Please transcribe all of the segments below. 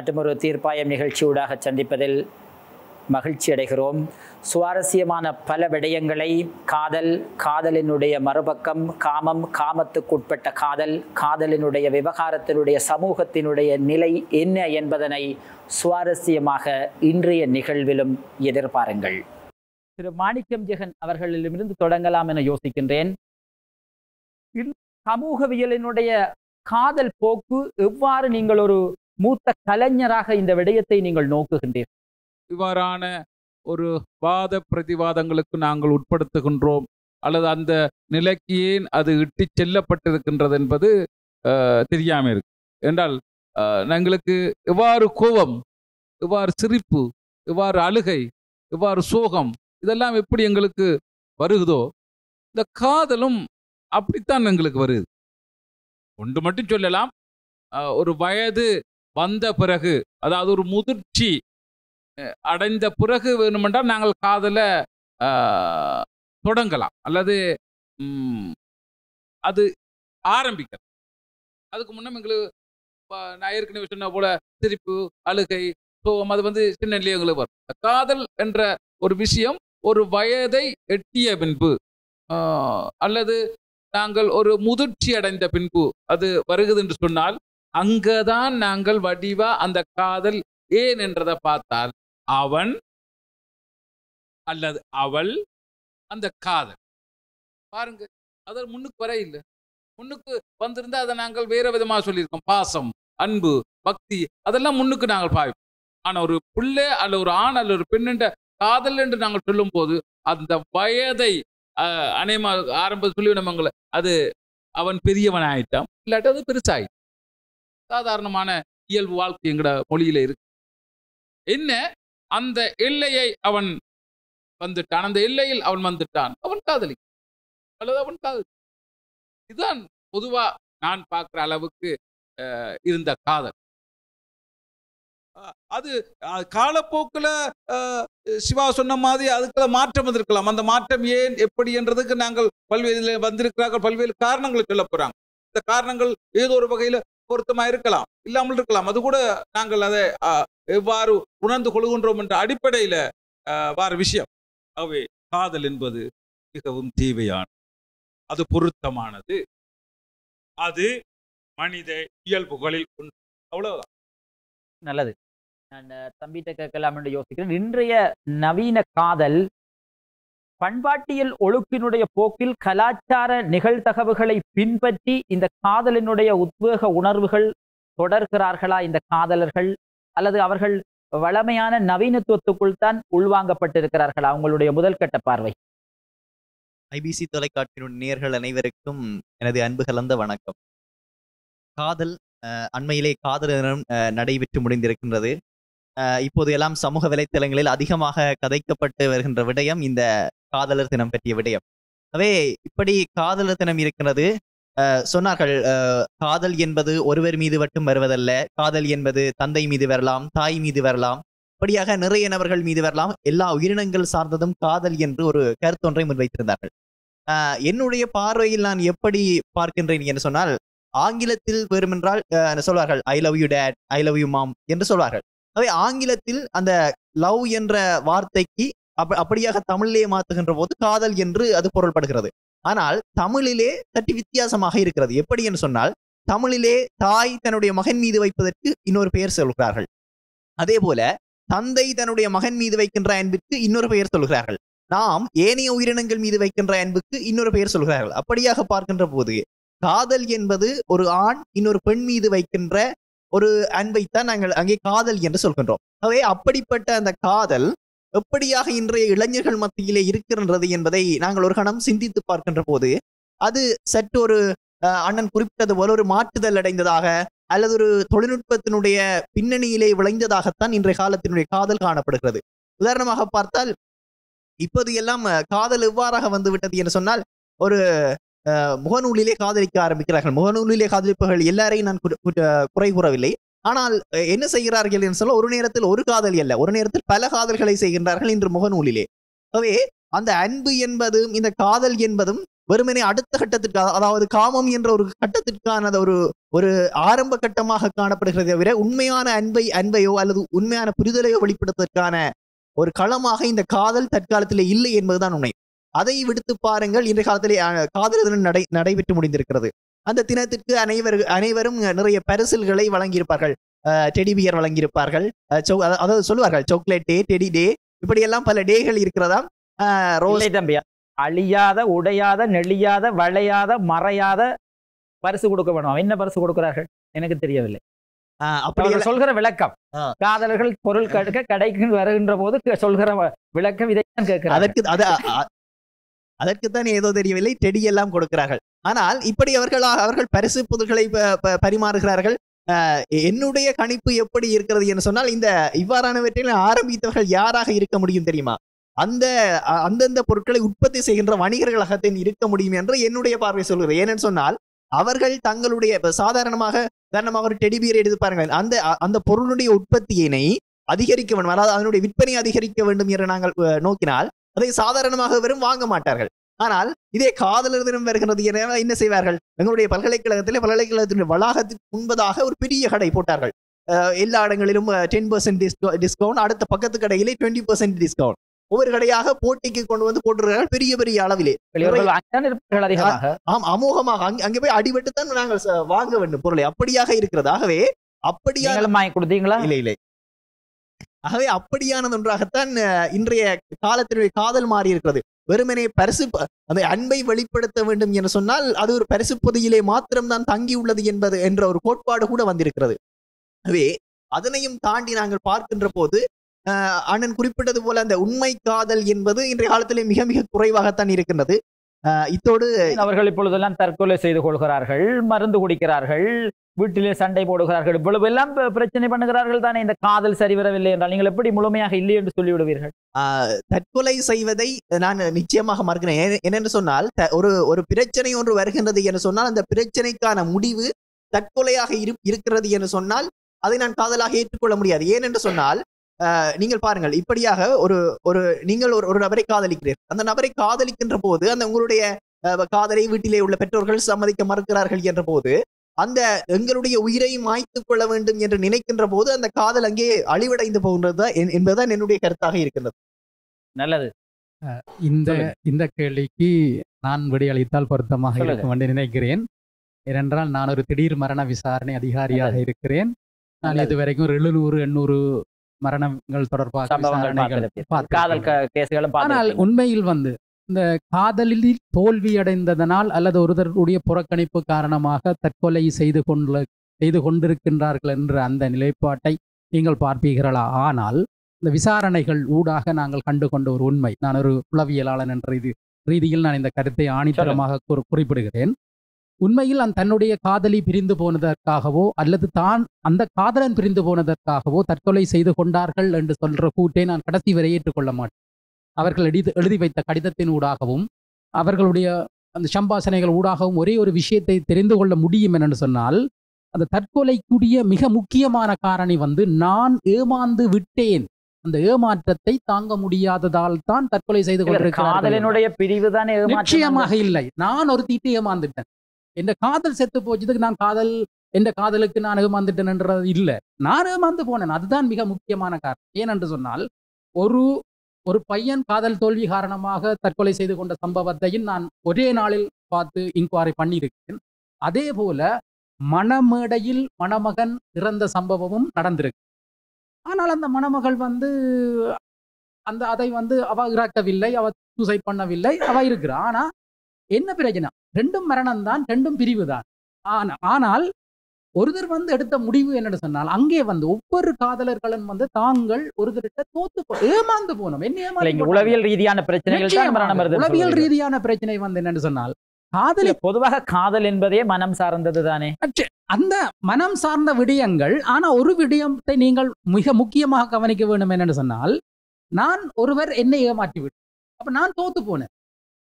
மற்றொரு தீர்ப்பாயம் நிகழ்ச்சியூடாக சந்திப்பதில் மகிழ்ச்சி அடைகிறோம். சுவாரஸ்யமான பல விடயங்களை காதலினுடைய மறுபக்கம், காமத்துக்குட்பட்ட காதலினுடைய விவகாரத்தினுடைய சமூகத்தினுடைய நிலை என்ன என்பதனை சுவாரஸ்யமாக இன்றைய நிகழ்விலும் எதிர்பாருங்கள். திரு மாணிக்கம் ஜெகன் அவர்களிடமிருந்து தொடங்கலாம் என யோசிக்கின்றேன். சமூகவியலினுடைய காதல் போக்கு எவ்வாறு நீங்கள் ஒரு மூத்த கலைஞராக இந்த விடயத்தை நீங்கள் நோக்குகின்றீர்கள்? இவ்வாறான ஒரு வாத பிரதிவாதங்களுக்கு நாங்கள் உட்படுத்துகின்றோம் அல்லது அந்த நிலைக்கு ஏன் அது இட்டு செல்லப்பட்டிருக்கின்றது என்பது தெரியாமல் இருக்கு. என்றால் எங்களுக்கு எவ்வாறு கோபம், எவ்வாறு சிரிப்பு, எவ்வாறு அழுகை, எவ்வாறு சோகம், இதெல்லாம் எப்படி எங்களுக்கு வருகுதோ இந்த காதலும் அப்படித்தான் எங்களுக்கு வருது. ஒன்று மட்டும் சொல்லலாம், ஒரு வயது வந்த பிறகு, அதாவது ஒரு முதிர்ச்சி அடைந்த பிறகு வேணுமென்றால் நாங்கள் காதலை தொடங்கலாம் அல்லது அது ஆரம்பிக்கலாம். அதுக்கு முன்னம் எங்களுக்கு நான் ஏற்கனவே சொன்ன போல சிரிப்பு, அழுகை, சோகம் அது சின்னலே எங்களுக்கு வரும். காதல் என்ற ஒரு விஷயம் ஒரு வயதை எட்டிய பின்பு அல்லது நாங்கள் ஒரு முதிர்ச்சி அடைந்த பின்பு அது வருகிறது என்று சொன்னால் அங்கதான் நாங்கள் வடிவா அந்த காதல் ஏன் என்றதை பார்த்தால் அவன் அல்லது அவள் அந்த காதல் பாருங்க, அது முன்னுக்கு வர இல்லை. முன்னுக்கு வந்திருந்தா அதை நாங்கள் வேற விதமாக சொல்லியிருக்கோம். பாசம், அன்பு, பக்தி அதெல்லாம் முன்னுக்கு நாங்கள் பாவிப்போம். ஆனா ஒரு பிள்ளை அல்ல ஒரு ஆண் அல்ல ஒரு பெண் என்ற காதல் என்று நாங்கள் சொல்லும் போது அந்த வயதை அநேகமா ஆரம்ப சொல்லிவிடமங்கள அது அவன் பெரியவன் ஆயிட்டான், இல்லாட்டி அது பெருசாயிட்டான். சாதாரணமான இயல்பு வாழ்க்கை எங்கட மொழியில இருக்கு. என்ன அந்த எல்லையை அவன் வந்துட்டான், அந்த எல்லையில் அவன் வந்துட்டான், அவன் காதலி அல்லது அவன் காதலி. இதுதான் பொதுவா நான் பார்க்கிற அளவுக்கு இருந்த காதல். அது காலப்போக்கில் சிவா சொன்ன மாதிரி அதுக்குள்ள மாற்றம் வந்திருக்கலாம். அந்த மாற்றம் ஏன் எப்படி என்றதுக்கு நாங்கள் பல்வேறு வந்திருக்கிறார்கள், பல்வேறு காரணங்களை சொல்ல போறாங்க. இந்த காரணங்கள் ஏதோ ஒரு வகையில பொருத்தமா இருக்கலாம், இல்லாமல் இருக்கலாம். அது கூட நாங்கள் அதை எவ்வாறு உணர்ந்து கொள்கின்றோம் என்ற அடிப்படையில வார விஷயம். ஆகவே காதல் என்பது மிகவும் தேவையானது, அது பொருத்தமானது, அது மனித இயல்புகளில் ஒன்று. அவ்வளவுதான். நல்லது. நான் தம்பிட்ட கேட்கலாம் என்று யோசிக்கிறேன். இன்றைய நவீன காதல் பண்பாட்டியல் ஒழுக்கினுடைய போக்கில் கலாச்சார நிகழ்தகவுகளை பின்பற்றி இந்த காதலினுடைய உத்வேக உணர்வுகள் தொடர்கிறார்களா இந்த காதலர்கள், அல்லது அவர்கள் வளமையான நவீனத்துவத்துக்குள் தான் உள்வாங்கப்பட்டிருக்கிறார்களா? அவங்களுடைய முதல் கட்ட பார்வை. ஐபிசி தொலைக்காட்சியினுடைய நேயர்கள் அனைவருக்கும் எனது அன்பு கலந்த வணக்கம். காதல் அண்மையிலே காதல் தினம் நடைபெற்று முடிந்திருக்கின்றது. இப்போது எல்லாம் சமூக வலைத்தளங்களில் அதிகமாக கதைக்கப்பட்டு வருகின்ற விடயம் இந்த காதலர் தினம் பற்றிய விடயம். எனவே இப்படி காதலர் தினம் இருக்கிறது. சொன்னார்கள், காதல் என்பது ஒருவர் மீது மட்டும் வருவதல்ல, காதல் என்பது தந்தை மீது வரலாம், தாய் மீது வரலாம், இப்படியாக நிறைய நபர்கள் மீது வரலாம், எல்லா உயிரினங்கள் சார்ந்ததும் காதல் என்று ஒரு கருத்தொன்றை முன்வைத்திருந்தார்கள். என்னுடைய பார்வையில் நான் எப்படி பார்க்கின்றேன் என்று சொன்னால், ஆங்கிலத்தில் வேறுமென்றால் சொல்வார்கள் I love you dad, I love you mom என்று சொல்வார்கள். அவை ஆங்கிலத்தில் அந்த லவ் என்ற வார்த்தைக்கு அப்படியாக தமிழிலே மாற்றுகின்ற போது காதல் என்று அது பொருள்படுகிறது. ஆனால் தமிழிலே சற்று வித்தியாசமாக இருக்கிறது. எப்படி என்று சொன்னால், தமிழிலே தாய் தன்னுடைய மகன் மீது வைப்பதற்கு இன்னொரு பெயர் சொல்கிறார்கள். அதே போல தந்தை தன்னுடைய மகன் மீது வைக்கின்ற அன்பிற்கு இன்னொரு பெயர் சொல்கிறார்கள். நாம் ஏனைய உயிரினங்கள் மீது வைக்கின்ற அன்புக்கு இன்னொரு பெயர் சொல்கிறார்கள். அப்படியாக பார்க்கின்ற போது காதல் என்பது ஒரு ஆண் இன்னொரு பெண் மீது வைக்கின்ற ஒரு அன்பைத்தான் நாங்கள் அங்கே காதல் என்று சொல்கின்றோம். ஆகவே அப்படிப்பட்ட அந்த காதல் எப்படியாக இன்றைய இளைஞர்கள் மத்தியிலே இருக்கின்றது என்பதை நாங்கள் ஒரு கணம் சிந்தித்து பார்க்கின்ற போது அது சற்று ஒரு அண்ணன் குறிப்பிட்டது போல ஒரு மாற்றுதல் அடைந்ததாக அல்லது ஒரு தொழில்நுட்பத்தினுடைய பின்னணியிலே விளைந்ததாகத்தான் இன்றைய காலத்தினுடைய காதல் காணப்படுகிறது. உதாரணமாக பார்த்தால் இப்போது எல்லாம் காதல் எவ்வாறாக வந்துவிட்டது என்று சொன்னால், ஒரு முகநூலிலே காதலிக்க ஆரம்பிக்கிறார்கள். முகநூலிலே காதலிப்பவர்கள் எல்லாரையும் நான் குறை கூறவில்லை. ஆனால் என்ன செய்கிறார்கள் என்று சொல்ல, ஒரு நேரத்தில் ஒரு காதல் அல்ல, ஒரு நேரத்தில் பல காதல்களை செய்கின்றார்கள் இன்று முகநூலிலே. ஆகவே அந்த அன்பு என்பதும் இந்த காதல் என்பதும் வெறுமனே அடுத்த கட்டத்திற்கு, அதாவது காமம் என்ற ஒரு கட்டத்திற்கான ஒரு ஆரம்ப கட்டமாக காணப்படுகிறதை தவிர உண்மையான அன்பையோ அல்லது உண்மையான புரிதலையோ வெளிப்படுத்துவதற்கான ஒரு களமாக இந்த காதல் தற்காலத்திலே இல்லை என்பதுதான் உண்மை. அதை விடுத்து பாருங்கள், இன்றைய காலத்திலே காதல் தினம் நடைபெற்று முடிந்திருக்கிறது. அந்த தினத்திற்கு அனைவரும் நிறைய பரிசில்களை வழங்கியிருப்பார்கள். டெடிபியர் வழங்கியிருப்பார்கள். அதாவது சொல்லுவார்கள் சாக்லேட் டே, டெடி டே, இப்படியெல்லாம் பல டேகள் இருக்கிறதாம். ரோஸ் தம்பியா, அழியாத, உடையாத, நெளியாத, வளையாத, மறையாத பரிசு கொடுக்க வேணும். என்ன பரிசு கொடுக்கிறார்கள் எனக்கு தெரியவில்லை. அப்படி சொல்கிற விளக்கம், காதலர்கள் பொருள் கடைக்கு வருகின்ற போது சொல்கிற விளக்கம் இதைத்தான் கேட்கிறார். அதற்குத்தான் ஏதோ தெரியவில்லை, டெடி எல்லாம் கொடுக்கிறார்கள். ஆனால் இப்படி அவர்கள் பரிசு பொருட்களை பரிமாறுகிறார்கள். என்னுடைய கணிப்பு எப்படி இருக்கிறது என்று சொன்னால், இந்த இவ்வாறானவற்றில் ஆரம்பித்தவர்கள் யாராக இருக்க முடியும் தெரியுமா? அந்தந்த பொருட்களை உற்பத்தி செய்கின்ற வணிகர்களாகத்தான் இருக்க முடியும் என்று என்னுடைய பார்வை சொல்கிறது. ஏனென்று சொன்னால், அவர்கள் தங்களுடைய சாதாரணமாக ஒரு டெடிபியர் எடுத்து பாருங்கள், அந்த பொருளுடைய உற்பத்தியினை அதிகரிக்க வேண்டும், அதாவது அதனுடைய விற்பனை அதிகரிக்க வேண்டும் என்று நாங்கள் நோக்கினால் அதை சாதாரணமாக வெறும் வாங்க மாட்டார்கள். ஆனால் இதே காதலர் தினம் வருகிறது என என்ன செய்வார்கள்? எங்களுடைய பல்கலைக்கழகத்தினுடைய வளாகத்திற்கு முன்பதாக ஒரு பெரிய கடை போட்டார்கள். எல்லா இடங்களிலும் 10% டிஸ்கவுண்ட், அடுத்த பக்கத்து கடையிலே 20% டிஸ்கவுண்ட், ஒவ்வொரு கடையாக போட்டிக்கு கொண்டு வந்து போட்டுருக்கிறார்கள் பெரிய பெரிய அளவிலே. அமோகமாக அங்கே போய் அடிபட்டுத்தான் நாங்கள் வாங்க வேண்டும் பொருளை. அப்படியாக இருக்கிறது. ஆகவே கொடுத்தீங்களா? இல்லை இல்லை. ஆகவே அப்படியானது ஒன்றாகத்தான் இன்றைய காலத்தினுடைய காதல் மாறி இருக்கிறது. வெறுமனே பரிசு, அந்த அன்பை வெளிப்படுத்த வேண்டும் என்று சொன்னால் அது ஒரு பரிசு பொதியிலே மாத்திரம்தான் தங்கி உள்ளது என்ற ஒரு கோட்பாடு கூட வந்திருக்கிறது. ஆகவே அதனையும் தாண்டி நாங்கள் பார்க்கின்ற போது அண்ணன் குறிப்பிட்டது போல அந்த உண்மை காதல் என்பது இன்றைய காலத்திலே மிக மிக குறைவாகத்தான் இருக்கின்றது. இத்தோடு அவர்கள் இப்பொழுதெல்லாம் தற்கொலை செய்து கொள்கிறார்கள், மருந்து குடிக்கிறார்கள், வீட்டிலே சண்டை போடுகிறார்கள், இவ்வளவு எல்லாம் பிரச்சனை பண்ணுகிறார்கள் தானே. இந்த காதல் சரிவரவில்லை என்றால் நீங்கள் எப்படி முழுமையாக இல்லை என்று சொல்லிவிடுவீர்கள்? தற்கொலை செய்வதை நான் நிச்சயமாக மறுக்கிறேன். என்னென்று சொன்னால், ஒரு பிரச்சனை ஒன்று வருகின்றது என்று சொன்னால் அந்த பிரச்சனைக்கான முடிவு தற்கொலையாக இருக்கிறது என்று சொன்னால் அதை நான் காதலாக ஏற்றுக்கொள்ள முடியாது. ஏனென்று சொன்னால், நீங்கள் பாருங்கள், இப்படியாக நீங்கள் ஒரு நபரை காதலிக்கிறீர்கள். அந்த நபரை காதலிக்கின்ற போது அந்த உங்களுடைய காதலை வீட்டிலே உள்ள பெற்றோர்கள் சம்மதிக்க மறுக்கிறார்கள் என்ற போது, அந்த எங்களுடைய உயிரை மாய்த்துக் கொள்ள வேண்டும் என்று நினைக்கின்ற போது அந்த காதல் அங்கே அழிவடைந்து போகின்றது என்பதுதான் என்னுடைய கருத்தாக இருக்கின்றது. நல்லது. இந்த கேள்விக்கு நான் விடையளித்தால் பொருத்தமாக இருக்கும் என்று நினைக்கிறேன். ஏனென்றால் நான் ஒரு திடீர் மரண விசாரணை அதிகாரியாக இருக்கிறேன். நான் இதுவரைக்கும் 700-800 மரணங்கள் தொடர்பாக ஆனால் உண்மையில் இந்த காதலில் தோல்வி அடைந்ததனால் அல்லது ஒருவருடைய புறக்கணிப்பு காரணமாக தற்கொலை செய்து கொண்டிருக்கின்றார்கள் என்ற அந்த நிலைப்பாட்டை நீங்கள் பார்ப்பீர்களா? ஆனால் இந்த விசாரணைகள் ஊடாக நாங்கள் கண்டு கொண்ட ஒரு உண்மை, நான் ஒரு உளவியலாளன் என்ற ரீதியில் நான் இந்த கருத்தை ஆணித்தரமாக குறிப்பிடுகிறேன். உண்மையில் தன்னுடைய காதலி பிரிந்து போனதற்காகவோ அல்லது அந்த காதலன் பிரிந்து போனதற்காகவோ தற்கொலை செய்து கொண்டார்கள் என்று சொல்ற கூட்டை நான் கடைசி வரை ஏற்றுக்கொள்ள மாட்டேன். அவர்கள் எழுதி வைத்த கடிதத்தின் ஊடாகவும் அவர்களுடைய அந்த சம்பாஷணைகள் ஊடாகவும் ஒரே ஒரு விஷயத்தை தெரிந்து கொள்ள முடியும் என்று சொன்னால், அந்த தற்கொலைக்குரிய மிக முக்கியமான காரணி நான் ஏமாந்து விட்டேன், அந்த ஏமாற்றத்தை தாங்க முடியாததால் தான் தற்கொலை செய்து கொண்டிருக்கிறார்கள். நிச்சயமாக இல்லை, நான் ஒரு தீட்டு ஏமாந்துட்டேன், என் காதல் செத்து போச்சதுக்கு என் காதலுக்கு நான் ஏமாந்துட்டேன் என்றது இல்லை, நான் ஏமாந்து போனேன். அதுதான் மிக முக்கியமான காரணம். ஏனென்று சொன்னால், ஒரு பையன் காதல் தோல்வி காரணமாக தற்கொலை செய்து கொண்ட சம்பவத்தையும் நான் ஒரே நாளில் பார்த்து இன்குவாரி பண்ணியிருக்கேன். அதே போல மணமேடையில் மணமகன் இறந்த சம்பவமும் நடந்திருக்கு. ஆனால் அந்த மணமகள் அதை அவ இறக்கவில்லை, அவ சூசைட் பண்ணவில்லை, அவ இருக்கிறா. ஆனா என்ன பிரச்சனை? ரெண்டும் மரணம் தான், ரெண்டும் பிரிவு தான். ஆனால் ஒருத்தர் எடுத்த முடிவு என்னன்னு சொன்னால், அங்கே ஒவ்வொரு காதலர்களும் தாங்கள் ஒருத்தர்கிட்ட ஏமாந்து போனோம். என்ன உளவியல் ரீதியான பிரச்சனைகள், உளவியல் ரீதியான பிரச்சனை என்னன்னு சொன்னால், காதல் பொதுவாக காதல் என்பதே மனம் சார்ந்தது தானே. அந்த மனம் சார்ந்த விடயங்கள். ஆனா ஒரு விடயத்தை நீங்கள் மிக முக்கியமாக கவனிக்க வேண்டும் என்னன்னு சொன்னால், நான் ஒருவர் என்னை ஏமாற்றி விட்டு அப்ப நான் தோத்து போனேன்.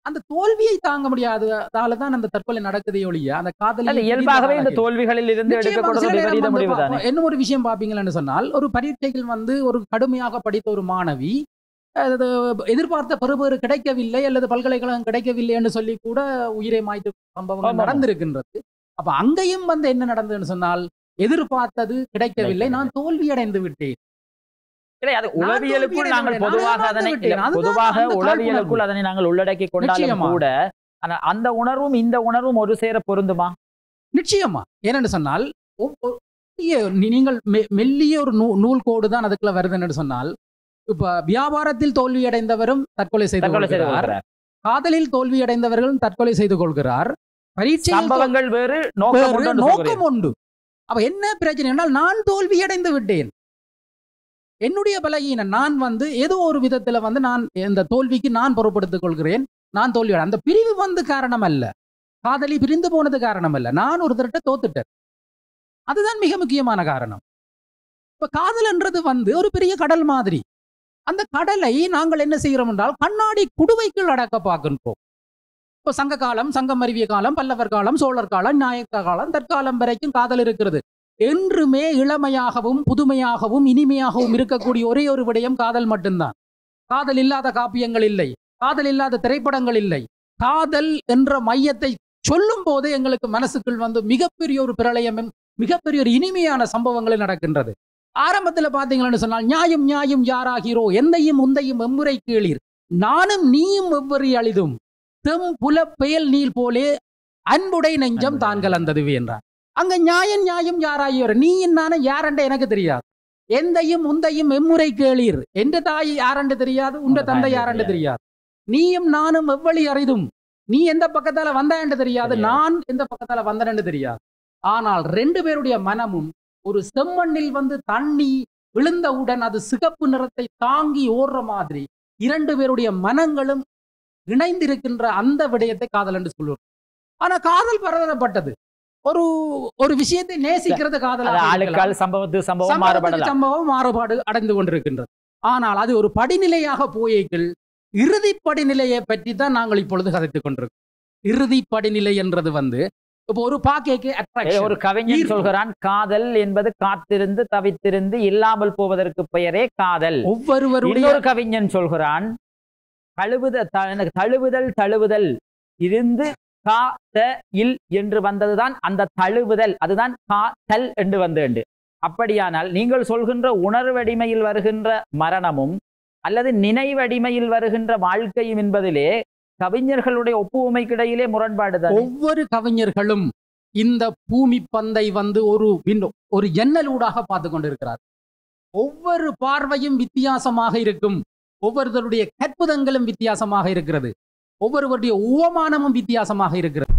அந்த தோல்வியை தாங்க முடியாததால தான் அந்த தற்கொலை நடக்குதே ஒழிய அந்த காதல் இயல்பாகவே இந்த தோல்விகளில் இருந்து என்ன ஒரு விஷயம் பாப்பீங்கன்னு சொன்னால், ஒரு பரீட்சைகள் ஒரு கடுமையாக படித்த ஒரு மாணவி எதிர்பார்த்த பெறுபேறு கிடைக்கவில்லை அல்லது பல்கலைக்கழகம் கிடைக்கவில்லை என்று சொல்லி கூட உயிரை மாய்த்து சம்பவங்கள் நடந்திருக்கின்றது. அப்ப அங்கேயும் என்ன நடந்ததுன்னு சொன்னால், எதிர்பார்த்தது கிடைக்கவில்லை, நான் தோல்வி அடைந்து விட்டேன். கிடையாது, உளவியலுக்குள் நாங்கள் பொதுவாக உளவியலுக்குள் அதனை நாங்கள் உள்ளடக்கி கொண்டாலும் கூட அந்த உணர்வும் இந்த உணர்வும் ஒரு சேர பொருந்துமா? நிச்சயமா. ஏனென்று சொன்னால், நீங்கள் மெல்லிய ஒரு நூல் கோடு தான் அதுக்குள்ள வருதுன்னு சொன்னால், இப்ப வியாபாரத்தில் தோல்வி அடைந்தவரும் தற்கொலை செய்து கொள்கிறார், காதலில் தோல்வி அடைந்தவர்களும் தற்கொலை செய்து கொள்கிறார், பரீட்சைகள் வேறு நோக்கம் உண்டு. அப்ப என்ன பிரச்சனை என்றால், நான் தோல்வி அடைந்து விட்டேன், என்னுடைய பலகீனம், நான் ஏதோ ஒரு விதத்துல நான் இந்த தோல்விக்கு நான் பொறுப்படுத்திக் கொள்கிறேன், நான் தோல்வி. அந்த பிரிவு காரணம் அல்ல, காதலி பிரிந்து போனது காரணம் அல்ல, நான் ஒரு தரட்ட தோத்துட்டேன். அதுதான் மிக முக்கியமான காரணம். இப்ப காதல் என்றது ஒரு பெரிய கடல் மாதிரி. அந்த கடலை நாங்கள் என்ன செய்கிறோம் என்றால், கண்ணாடி குடுவைக்குள் அடக்க பார்க்கின்றோம். இப்போ சங்க காலம், சங்கம் அறிவிய காலம், பல்லவர் காலம், சோழர் காலம், நாயக்க காலம், தற்காலம் வரைக்கும் காதல் இருக்கிறது. என்றுமே இளமையாகவும் புதுமையாகவும் இனிமையாகவும் இருக்கக்கூடிய ஒரே ஒரு விடயம் காதல் மட்டும்தான். காதல் இல்லாத காப்பியங்கள் இல்லை, காதல் இல்லாத திரைப்படங்கள் இல்லை. காதல் என்ற மையத்தை சொல்லும் போதே எங்களுக்கு மனசுக்குள் மிகப்பெரிய ஒரு பிரளயம், மிகப்பெரிய ஒரு இனிமையான சம்பவங்கள் நடக்கின்றது. ஆரம்பத்தில் பார்த்தீங்கன்னு சொன்னால், நியாயம் நியாயம் யாராகிறோ, எந்தையும் உந்தையும் எம்முறை கீழீர், நானும் நீயும் எவ்வரி அழிதும் தெம் புல பெயல் நீர் போலே அன்புடை நெஞ்சம் தான் கலந்ததுவே என்றார். அங்க நியாயம் நியாயம் யாராகியோர், நீ நானும் யாரண்ட எனக்கு தெரியாது, எந்தையும் உந்தையும் எம்முறை கேளீர், எந்த தாய் யாரண்டு தெரியாது, உண்ட தந்தை யாரண்டு தெரியாது, நீயும் நானும் எவ்வளி அறிதும், நீ எந்த பக்கத்தால வந்தாண்டு தெரியாது, நான் எந்த பக்கத்தால வந்தனன்னு தெரியாது. ஆனால் ரெண்டு பேருடைய மனமும் ஒரு செம்மண்ணில் தண்ணி விழுந்தவுடன் அது சிகப்பு நிறத்தை தாங்கி ஓடுற மாதிரி இரண்டு பேருடைய மனங்களும் இணைந்திருக்கின்ற அந்த விடயத்தை காதல் என்று சொல்லுவோம். ஆனா காதல் பரதப்பட்டது. ஒரு ஒரு விஷயத்தை நேசிக்கிறது காதல், சம்பவம் மாறுபாடு அடைந்து கொண்டிருக்கின்றது. ஆனால் அது ஒரு படிநிலையாக போயேக்கள் இறுதி படிநிலையை பற்றி தான் நாங்கள் இப்பொழுது கதைத்துக் கொண்டிருக்கோம். இறுதி படிநிலை என்றது இப்போ ஒரு பாக்கைக்கு ஒரு கவிஞன் சொல்கிறான், காதல் என்பது காத்திருந்து தவித்திருந்து இல்லாமல் போவதற்கு பெயரே காதல். ஒவ்வொருவருடைய ஒரு கவிஞன் சொல்கிறான், தழுவுதல் தழுவுதல் இருந்து கா த இல் என்று வந்ததுதான் அந்த தழுவுதல், அதுதான் காதல் என்று வந்து. அப்படியானால் நீங்கள் சொல்கின்ற உணர்வடிமையில் வருகின்ற மரணமும் அல்லது நினைவடிமையில் வருகின்ற வாழ்க்கையும் என்பதிலே கவிஞர்களுடைய ஒப்புமைக்கிடையிலே முரண்பாடுதான். ஒவ்வொரு கவிஞர்களும் இந்த பூமி பந்தை ஒரு ஜன்னலூடாக பார்த்து கொண்டிருக்கிறார். ஒவ்வொரு பார்வையும் வித்தியாசமாக இருக்கும், ஒவ்வொருவருடைய கற்புதங்களும் வித்தியாசமாக இருக்கிறது, ஒவ்வொருவருடைய உவமானமும் வித்தியாசமாக இருக்கிறது.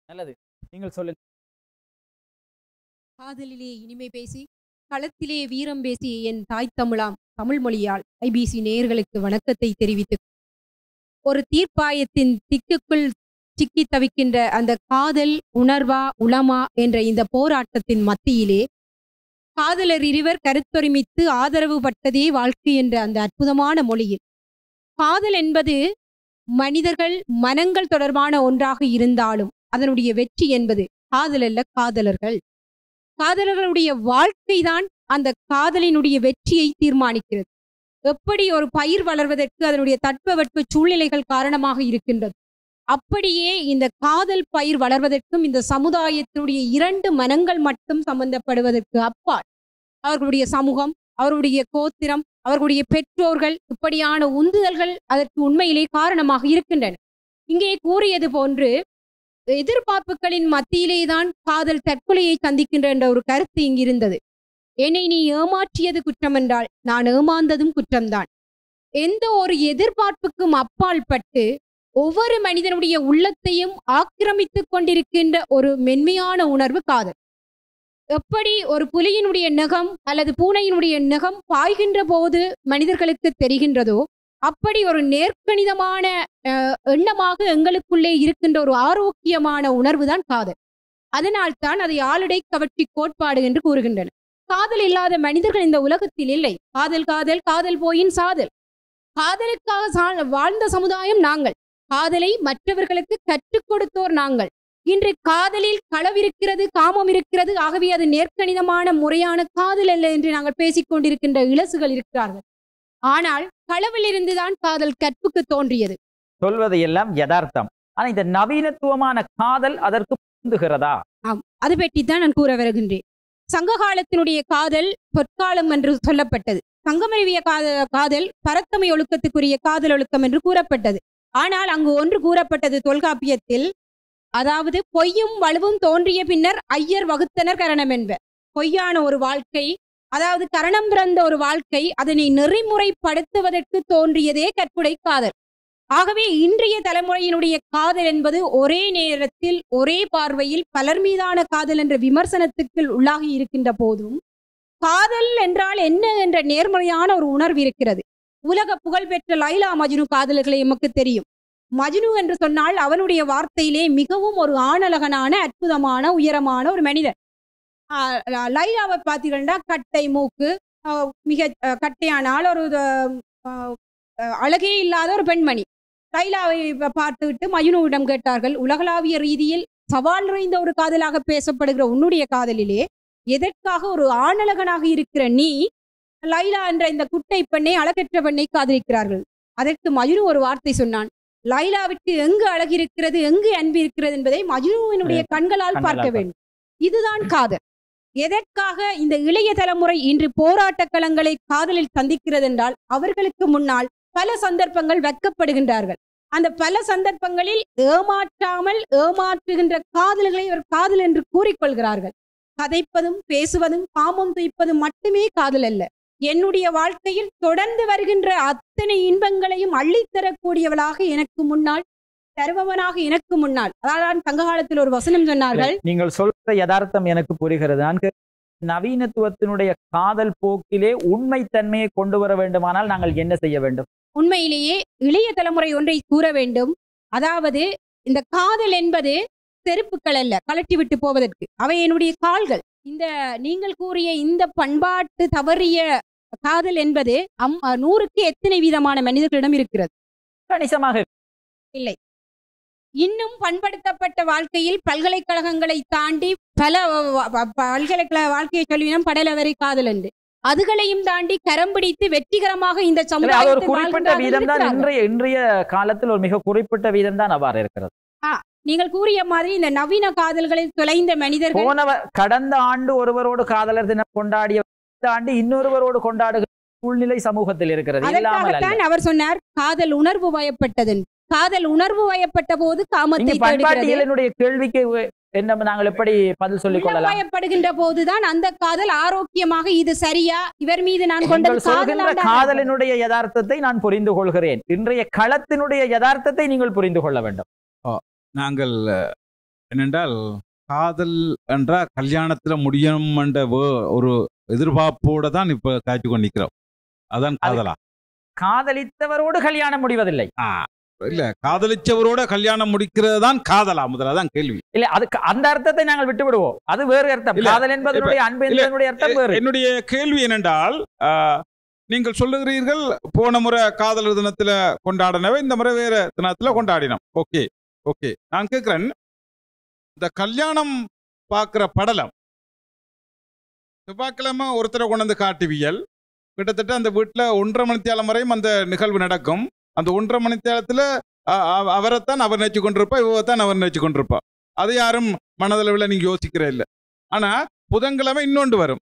நல்லது, நீங்கள் சொல்லுங்க. காதலிலே இனிமை பேசி களத்திலே வீரம் பேசி என் தாய் தமிழாம் தமிழ் மொழியால் ஐபிசி நேயர்களுக்கு வணக்கத்தை தெரிவித்து, ஒரு தீர்ப்பாயத்தின் திக்குக்குள் சிக்கி தவிக்கின்ற அந்த காதல் உணர்வா உளமா என்ற இந்த போராட்டத்தின் மத்தியிலே காதலர் இருவர் கருத்தொருமித்து ஆதரவு பட்டதே வாழ்க்கை என்ற அந்த அற்புதமான மொழியில், காதல் என்பது மனிதர்கள் மனங்கள் தொடர்பான ஒன்றாக இருந்தாலும் அதனுடைய வெற்றி என்பது காதல் அல்ல, காதலர்கள். காதலர்களுடைய வாழ்க்கை தான் அந்த காதலினுடைய வெற்றியை தீர்மானிக்கிறது. எப்படி ஒரு பயிர் வளர்வதற்கு அதனுடைய தட்பவெட்ப சூழ்நிலைகள் காரணமாக இருக்கின்றது, அப்படியே இந்த காதல் பயிர் வளர்வதற்கும் இந்த சமுதாயத்தினுடைய இரண்டு மனங்கள் மட்டும் சம்பந்தப்படுவதற்கு அப்பால் அவர்களுடைய சமூகம், அவருடைய கோத்திரம், அவர்களுடைய பெற்றோர்கள், இப்படியான உந்துதல்கள் அதற்கு உண்மையிலே காரணமாக இருக்கின்றன. இங்கே கூறியது போன்று எதிர்பார்ப்புகளின் மத்தியிலேதான் காதல் தற்கொலையை சந்திக்கின்ற என்ற ஒரு கருத்து இங்கிருந்தது. என்னை நீ ஏமாற்றியது குற்றம் என்றால் நான் ஏமாந்ததும் குற்றம்தான். எந்த ஒரு எதிர்பார்ப்புக்கும் அப்பால் பட்டு ஒவ்வொரு மனிதனுடைய உள்ளத்தையும் ஆக்கிரமித்துக் கொண்டிருக்கின்ற ஒரு மென்மையான உணர்வு காதல். எப்படி ஒரு புலியினுடைய நகம் அல்லது பூனையினுடைய நகம் பாய்கின்ற போது மனிதர்களுக்கு தெரிகின்றதோ, அப்படி ஒரு நேர்கணிதமான எண்ணமாக எங்களுக்குள்ளே இருக்கின்ற ஒரு ஆரோக்கியமான உணர்வு தான் காதல். அதனால்தான் அதை ஆளுடை கவர்ச்சி கோட்பாடு என்று கூறுகின்றன. காதல் இல்லாத மனிதர்கள் இந்த உலகத்தில் இல்லை. காதல் காதல் காதல் போயின் சாதல். காதலுக்காக வாழ்ந்த சமுதாயம் நாங்கள். காதலை மற்றவர்களுக்கு கற்றுக் கொடுத்தோர் நாங்கள். இன்று காதலில் களவிருக்கிறது, காமம் இருக்கிறது, ஆகவே அது நேர்கணிதமான முறையான காதல் அல்ல என்று நாங்கள் பேசிக்கொண்டிருக்கின்ற இளசுகள் இருக்கிறார்கள். ஆனால் களவில் இருந்துதான் காதல் கற்புக்கு தோன்றியது. சொல்வது எல்லாம் யதார்த்தம். ஆனா இந்த நவீனத்துவமான காதல் அதற்கு பொருந்துகிறதா? ஆம், அதை பற்றித்தான் நான் கூற வருகின்றேன். சங்க காலத்தினுடைய காதல் பொற்காலம் என்று சொல்லப்பட்டது. சங்கமறிவிய காதல் பரத்தமை ஒழுக்கத்துக்குரிய காதல் ஒழுக்கம் என்று கூறப்பட்டது. ஆனால் அங்கு ஒன்று கூறப்பட்டது தொல்காப்பியத்தில், அதாவது பொய்யும் வலுவும் தோன்றிய பின்னர் ஐயர் வகுத்தனர் கரணம் என்ப. பொய்யான ஒரு வாழ்க்கை, அதாவது கரணம் பிறந்த ஒரு வாழ்க்கை, அதனை நெறிமுறைப்படுத்துவதற்கு தோன்றியதே கற்புடை காதல். ஆகவே இன்றைய தலைமுறையினுடைய காதல் என்பது ஒரே நேரத்தில் ஒரே பார்வையில் பலர் மீதான காதல் என்ற விமர்சனத்துக்கு உள்ளாகி இருக்கின்ற போதும் காதல் என்றால் என்ன என்ற நேர்மறையான ஒரு உணர்வு இருக்கிறது. உலக புகழ்பெற்ற லைலா மஜ்னு காதல்களை எமக்கு தெரியும். மஜ்னு என்று சொன்னால் அவனுடைய வார்த்தையிலே மிகவும் ஒரு ஆணழகனான அற்புதமான உயரமான ஒரு மனிதன். லைலாவை பார்த்தீங்கன்னா கட்டை மூக்கு, மிக கட்டையானால் ஒரு அழகே இல்லாத ஒரு பெண்மணி. லைலாவை பார்த்துவிட்டு மஜ்னுவிடம் கேட்டார்கள், உலகளாவிய ரீதியில் சவால் நிறைந்த ஒரு காதலாக பேசப்படுகிற உன்னுடைய காதலிலே எதற்காக ஒரு ஆணழகனாக இருக்கிற நீ லைலா என்ற இந்த குட்டை பெண்ணை, அழகற்ற பெண்ணை காதலிக்கிறார்கள்? அதற்கு மஜ்னு ஒரு வார்த்தை சொன்னான், லைலாவிற்கு எங்கு அழகு இருக்கிறது, எங்கு அன்பு இருக்கிறது என்பதை மஜ்னுவினுடைய கண்களால் பார்க்க வேண்டும். இதுதான் காதல். எதற்காக இந்த இளைய தலைமுறை இன்று போராட்ட களங்களை காதலில் சந்திக்கிறது என்றால், அவர்களுக்கு முன்னால் பல சந்தர்ப்பங்கள் வைக்கப்படுகின்றார்கள். அந்த பல சந்தர்ப்பங்களில் ஏமாற்றாமல் ஏமாற்றுகின்ற காதல்களை ஒரு காதல் என்று கூறிக்கொள்கிறார்கள். கதைப்பதும் பேசுவதும் காமம் துய்ப்பதும் மட்டுமே காதல் அல்ல. என்னுடைய வாழ்க்கையில் தொடர்ந்து வருகின்ற அத்தனை இன்பங்களையும் அள்ளித்தரக்கூடியவளாக எனக்கு முன்னால், தருபவனாக எனக்கு முன்னால். அதான் சங்க காலத்தில் ஒரு வசனம் சொன்னார்கள். நீங்கள் சொல்ற யதார்த்தம் எனக்கு புரிகிறது. நவீனத்துவத்தினுடைய காதல் போக்கிலே உண்மைத்தன்மையை கொண்டு வர வேண்டுமானால் நாங்கள் என்ன செய்ய வேண்டும்? உண்மையிலேயே இளைய தலைமுறை ஒன்றை கூற வேண்டும். அதாவது இந்த காதல் என்பது செருப்புக்கள் அல்ல கலட்டி விட்டு போவதற்கு, அவை என்னுடைய கால்கள். இந்த நீங்கள் கூறிய இந்த பண்பாட்டு தவறிய காதல் என்பது 100க்கு எத்தனை விதமான மனிதர்களிடம் இருக்கிறது? கணிசமாக இல்லை. இன்னும் பண்படுத்தப்பட்ட வாழ்க்கையில் பல்கலைக்கழகங்களை தாண்டி பல பல்கலைக்கழக வாழ்க்கையை சொல்லினோம் படலவரை காதல் என்று, அதுகளையும் தாண்டி கரம் பிடித்து வெற்றிகரமாக இந்த சமுதாயத்தில் குறிப்பிட்ட வீதம் தான் இன்றைய காலத்தில் ஒரு மிக குறிப்பிட்ட வீதம் தான் அவ்வாறு இருக்கிறது. நீங்கள் கூறிய மாதிரி இந்த நவீன காதல்களில் தொலைந்த மனிதர்கள் கடந்த ஆண்டு ஒருவரோடு காதலர் தினம் கொண்டாடிய ஆண்டு இன்னொருவரோடு கொண்டாடுகிற சூழ்நிலை சமூகத்தில் இருக்கிறது. அதற்காகத்தான் அவர் சொன்னார் காதல் உணர்வு வயப்பட்டது. காதல் உணர்வு வயப்பட்ட போது காமத்தை பண்பாட்டியலினுடைய கேள்விக்கு என்ன நாங்கள் எப்படி பதில் சொல்லிக் கொள்ளலாம்? வயப்படுகின்ற போதுதான் அந்த காதல் ஆரோக்கியமாக இது சரியா, இவர் மீது நான் கொண்ட காதலினுடைய யதார்த்தத்தை நான் புரிந்து கொள்கிறேன். இன்றைய களத்தினுடைய யதார்த்தத்தை நீங்கள் புரிந்து கொள்ள வேண்டும். நாங்கள் என்னென்றால் காதல் என்ற கல்யாணத்துல முடியும் என்ற ஒரு எதிர்பார்ப்போட தான் இப்ப காய்ச்சி கொண்டு நிற்கிறோம். அதான் காதலா? காதலித்தவரோடு கல்யாணம் முடிவதில்லை. இல்ல, காதலிச்சவரோட கல்யாணம் முடிக்கிறது தான் காதலா? முதலதான் கேள்வி. இல்ல, அதுக்கு அந்த அர்த்தத்தை நாங்கள் விட்டு விடுவோம். அது வேறு அர்த்தம். காதல் என்பதனுடைய அன்பு என்பதனுடைய அர்த்தம் வேறு. என்னுடைய கேள்வி என்னென்றால், நீங்கள் சொல்லுகிறீர்கள் போன முறை காதலர் தினத்துல கொண்டாடினவை இந்த முறை வேற தினத்துல கொண்டாடினோம். ஓகே ஓகே, நான் கேட்கிறேன், இந்த கல்யாணம் பார்க்கிற படலம் செவ்வாய்க்கிழமை ஒருத்தரை கொண்டு வந்து காட்டுவியல், கிட்டத்தட்ட அந்த வீட்டில் 1.5 மணி நேரம் வரையும் அந்த நிகழ்வு நடக்கும். அந்த 1.5 மணி நேரத்தில் அவரைத்தான் அவர் நினைச்சு கொண்டிருப்பா, இவரைத்தான் அவர் நினைச்சு கொண்டிருப்பா. அதை யாரும் மனதளவில் நீங்க யோசிக்கிற இல்லை. ஆனா புதன்கிழமை இன்னொன்று வரும்.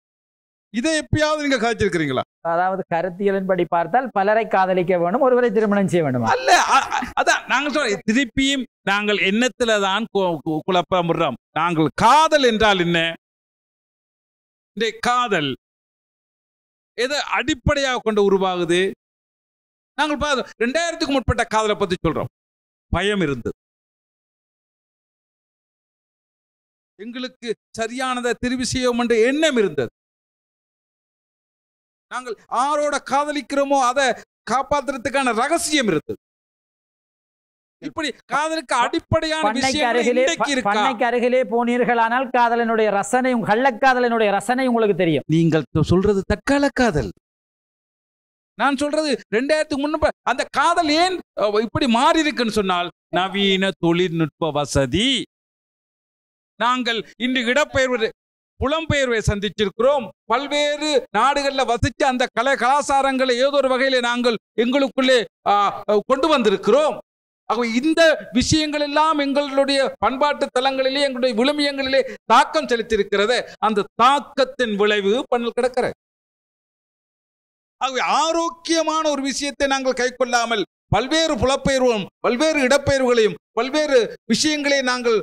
இதை எப்பயாவது நீங்க காய்ச்சிருக்கிறீங்களா? அதாவது கருத்தியலின்படி பார்த்தால் பலரை காதலிக்க வேண்டும், ஒருவரை திருமணம் செய்ய வேண்டும். அல்ல, அதான் நாங்கள் சொல்ற திருப்பியும் நாங்கள் எண்ணத்துலதான் குழப்பமுறோம். நாங்கள் காதல் என்றால் என்ன? இந்த காதல் எதை அடிப்படையாக கொண்டு உருவாகுது? நாங்கள் 2000க்கு முற்பட்ட காதலை பத்தி சொல்றோம். பயம் இருந்தது, எங்களுக்கு சரியானதை தெரிவு செய்யும் என்ற எண்ணம் இருந்தது. நாங்கள் ஆரோட காதலிக்கிறோமோ அதை காப்பாற்றுறதுக்கான ரகசியம் இருந்தது. இப்படி காதலுக்கு அடிப்படையான விஷயம் அருகிலே போனீர்களானால் காதலனுடைய ரசனை, கள்ளக்காதலனுடைய ரசனை உங்களுக்கு தெரியும். நீங்கள் சொல்றது தற்கால காதல். நான் சொல்றது 2000க்கு முன்பு அந்த காதல் ஏன் இப்படி மாறி இருக்குன்னு சொன்னால், நவீன தொழில்நுட்ப வசதி, நாங்கள் இன்று இடப்பெயர்வு புலம்பெயர்வை சந்திச்சிருக்கிறோம். பல்வேறு நாடுகளில் வசிச்ச அந்த கலாச்சாரங்களை ஏதோ ஒரு வகையில நாங்கள் எங்களுக்குள்ளே கொண்டு வந்திருக்கிறோம். ஆகவே இந்த விஷயங்கள் எல்லாம் எங்களுடைய பண்பாட்டு தலங்களிலே எங்களுடைய விழுமியங்களிலே தாக்கம் செலுத்தியிருக்கிறது. அந்த தாக்கத்தின் விளைவு பண்ணல் கிடக்கிற. ஆகவே ஆரோக்கியமான ஒரு விஷயத்தை நாங்கள் கை கொள்ளாமல் பல்வேறு புலப்பெயர்வும் பல்வேறு இடப்பெயர்வுகளையும் பல்வேறு விஷயங்களை நாங்கள்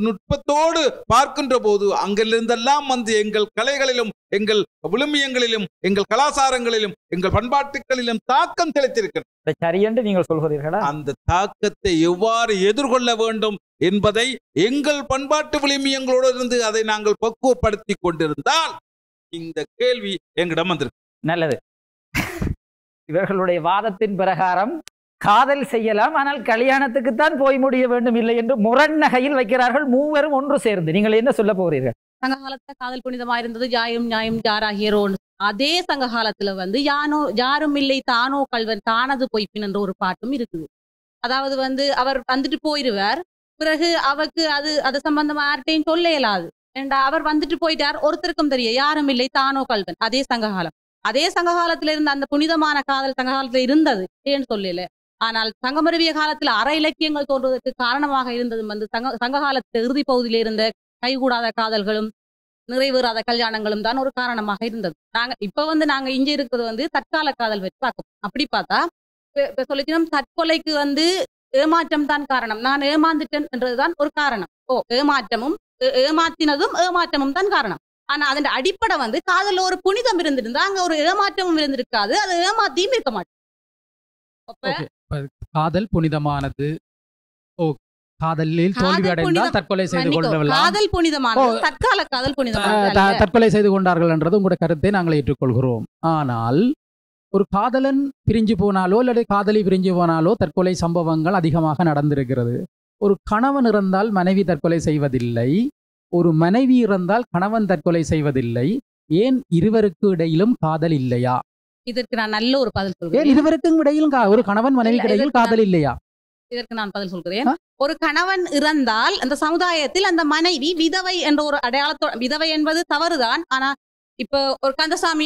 நுட்பத்தோடு பார்க்கின்ற போது அங்கிருந்தெல்லாம் வந்து எங்கள் கலைகளிலும் எங்கள் விழுமியங்களிலும் எங்கள் கலாச்சாரங்களிலும் எங்கள் பண்பாட்டுகளிலும் தாக்கம் செலுத்தியிருக்கிறது. சரியென்று நீங்கள் சொல்கிறீர்களா? அந்த தாக்கத்தை எவ்வாறு எதிர்கொள்ள வேண்டும் என்பதை எங்கள் பண்பாட்டு விழுமியங்களோடு இருந்து அதை நாங்கள் பக்குவப்படுத்தி கொண்டிருந்தால் இந்த கேள்வி எங்களிடம் வந்திருக்கு. நல்லது. இவர்களுடைய வாதத்தின் பிரகாரம் காதல் செய்யலாம், ஆனால் கல்யாணத்துக்குத்தான் போய் முடிய வேண்டும் இல்லை என்று முரண்நகையில் வைக்கிறார்கள் மூவரும் ஒன்று சேர்ந்து. நீங்கள் என்ன சொல்ல போகிறீர்கள்? சங்க காலத்துல காதல் புனிதமா இருந்தது. ஜாயும் நியாயம் ஜாராகியரோன்னு அதே சங்க காலத்துல வந்து யாரும் இல்லை தானோ கல்வன் தானது பொய்ப்பின் என்ற ஒரு பாட்டும் இருக்குது. அதாவது வந்து அவர் வந்துட்டு போயிடுவார், பிறகு அவருக்கு அது சம்பந்தமா யார்கிட்டையும் சொல்ல இயலாது. அவர் வந்துட்டு போயிட்டார், ஒருத்தருக்கும் தெரிய யாரும் இல்லை தானோ கல்வன். அதே சங்ககாலம். அதே சங்ககாலத்துல இருந்த அந்த புனிதமான காதல் சங்ககாலத்துல இருந்தது ஏன்னு சொல்லல. ஆனால் சங்கமருவிய காலத்துல அற இலக்கியங்கள் தோன்றுவதற்கு காரணமாக இருந்தது வந்து சங்ககாலத்து இறுதி பகுதியில இருந்த கைகூடாத காதல்களும் நிறைவேறாத கல்யாணங்களும் தான் ஒரு காரணமாக இருந்தது. நாங்க இங்க இருக்கிறது வந்து தற்கால காதல் வச்சு பார்க்கணும். அப்படி பார்த்தா இப்ப சொல்லிக்கணும், தற்கொலைக்கு வந்து ஏமாற்றம் தான் காரணம், நான் ஏமாந்துட்டேன் என்றதுதான் ஒரு காரணம். ஏமாத்தினதும் ஏமாற்றமும் தான் காரணம். ஆனா அதன் அடிப்படை வந்து காதல்ல ஒரு புனிதம் இருந்திருந்தா அங்க ஒரு ஏமாற்றமும் இருந்திருக்காது, அது ஏமாத்தியும் இருக்க மாட்டேன். காதல் புனிதமானது. காதலில் தோல்வி அடைந்தால் தற்கொலை செய்து கொள்ளலாம். காதல் புனிதமானது, தற்கால காதல் புனிதமானது. தற்கொலை செய்து கொண்டார்கள் என்றது உங்களோட கருத்தை நாங்கள் ஏற்றுக்கொள்கிறோம். ஆனால் ஒரு காதலன் பிரிஞ்சு போனாலோ அல்லது காதலி பிரிஞ்சு போனாலோ தற்கொலை சம்பவங்கள் அதிகமாக நடந்திருக்கிறது. ஒரு கணவன் இறந்தால் மனைவி தற்கொலை செய்வதில்லை, ஒரு மனைவி இறந்தால் கணவன் தற்கொலை செய்வதில்லை. ஏன் இருவருக்கு இடையிலும் காதல் இல்லையா? இதற்கு நான் நல்ல ஒரு பதில் சொல்கிறேன். இருவருக்கும் இடையிலும் ஒரு கணவன் மனைவிக்கு இடையில் காதல் இல்லையா? இதற்கு நான் பதில் சொல்கிறேன். ஒரு கணவன் இறந்தால் அந்த சமுதாயத்தில் அந்த மனைவி விதவை என்ற ஒரு அடையாளத்தோட, விதவை என்பது தவறுதான். ஆனா இப்ப ஒரு கந்தசாமி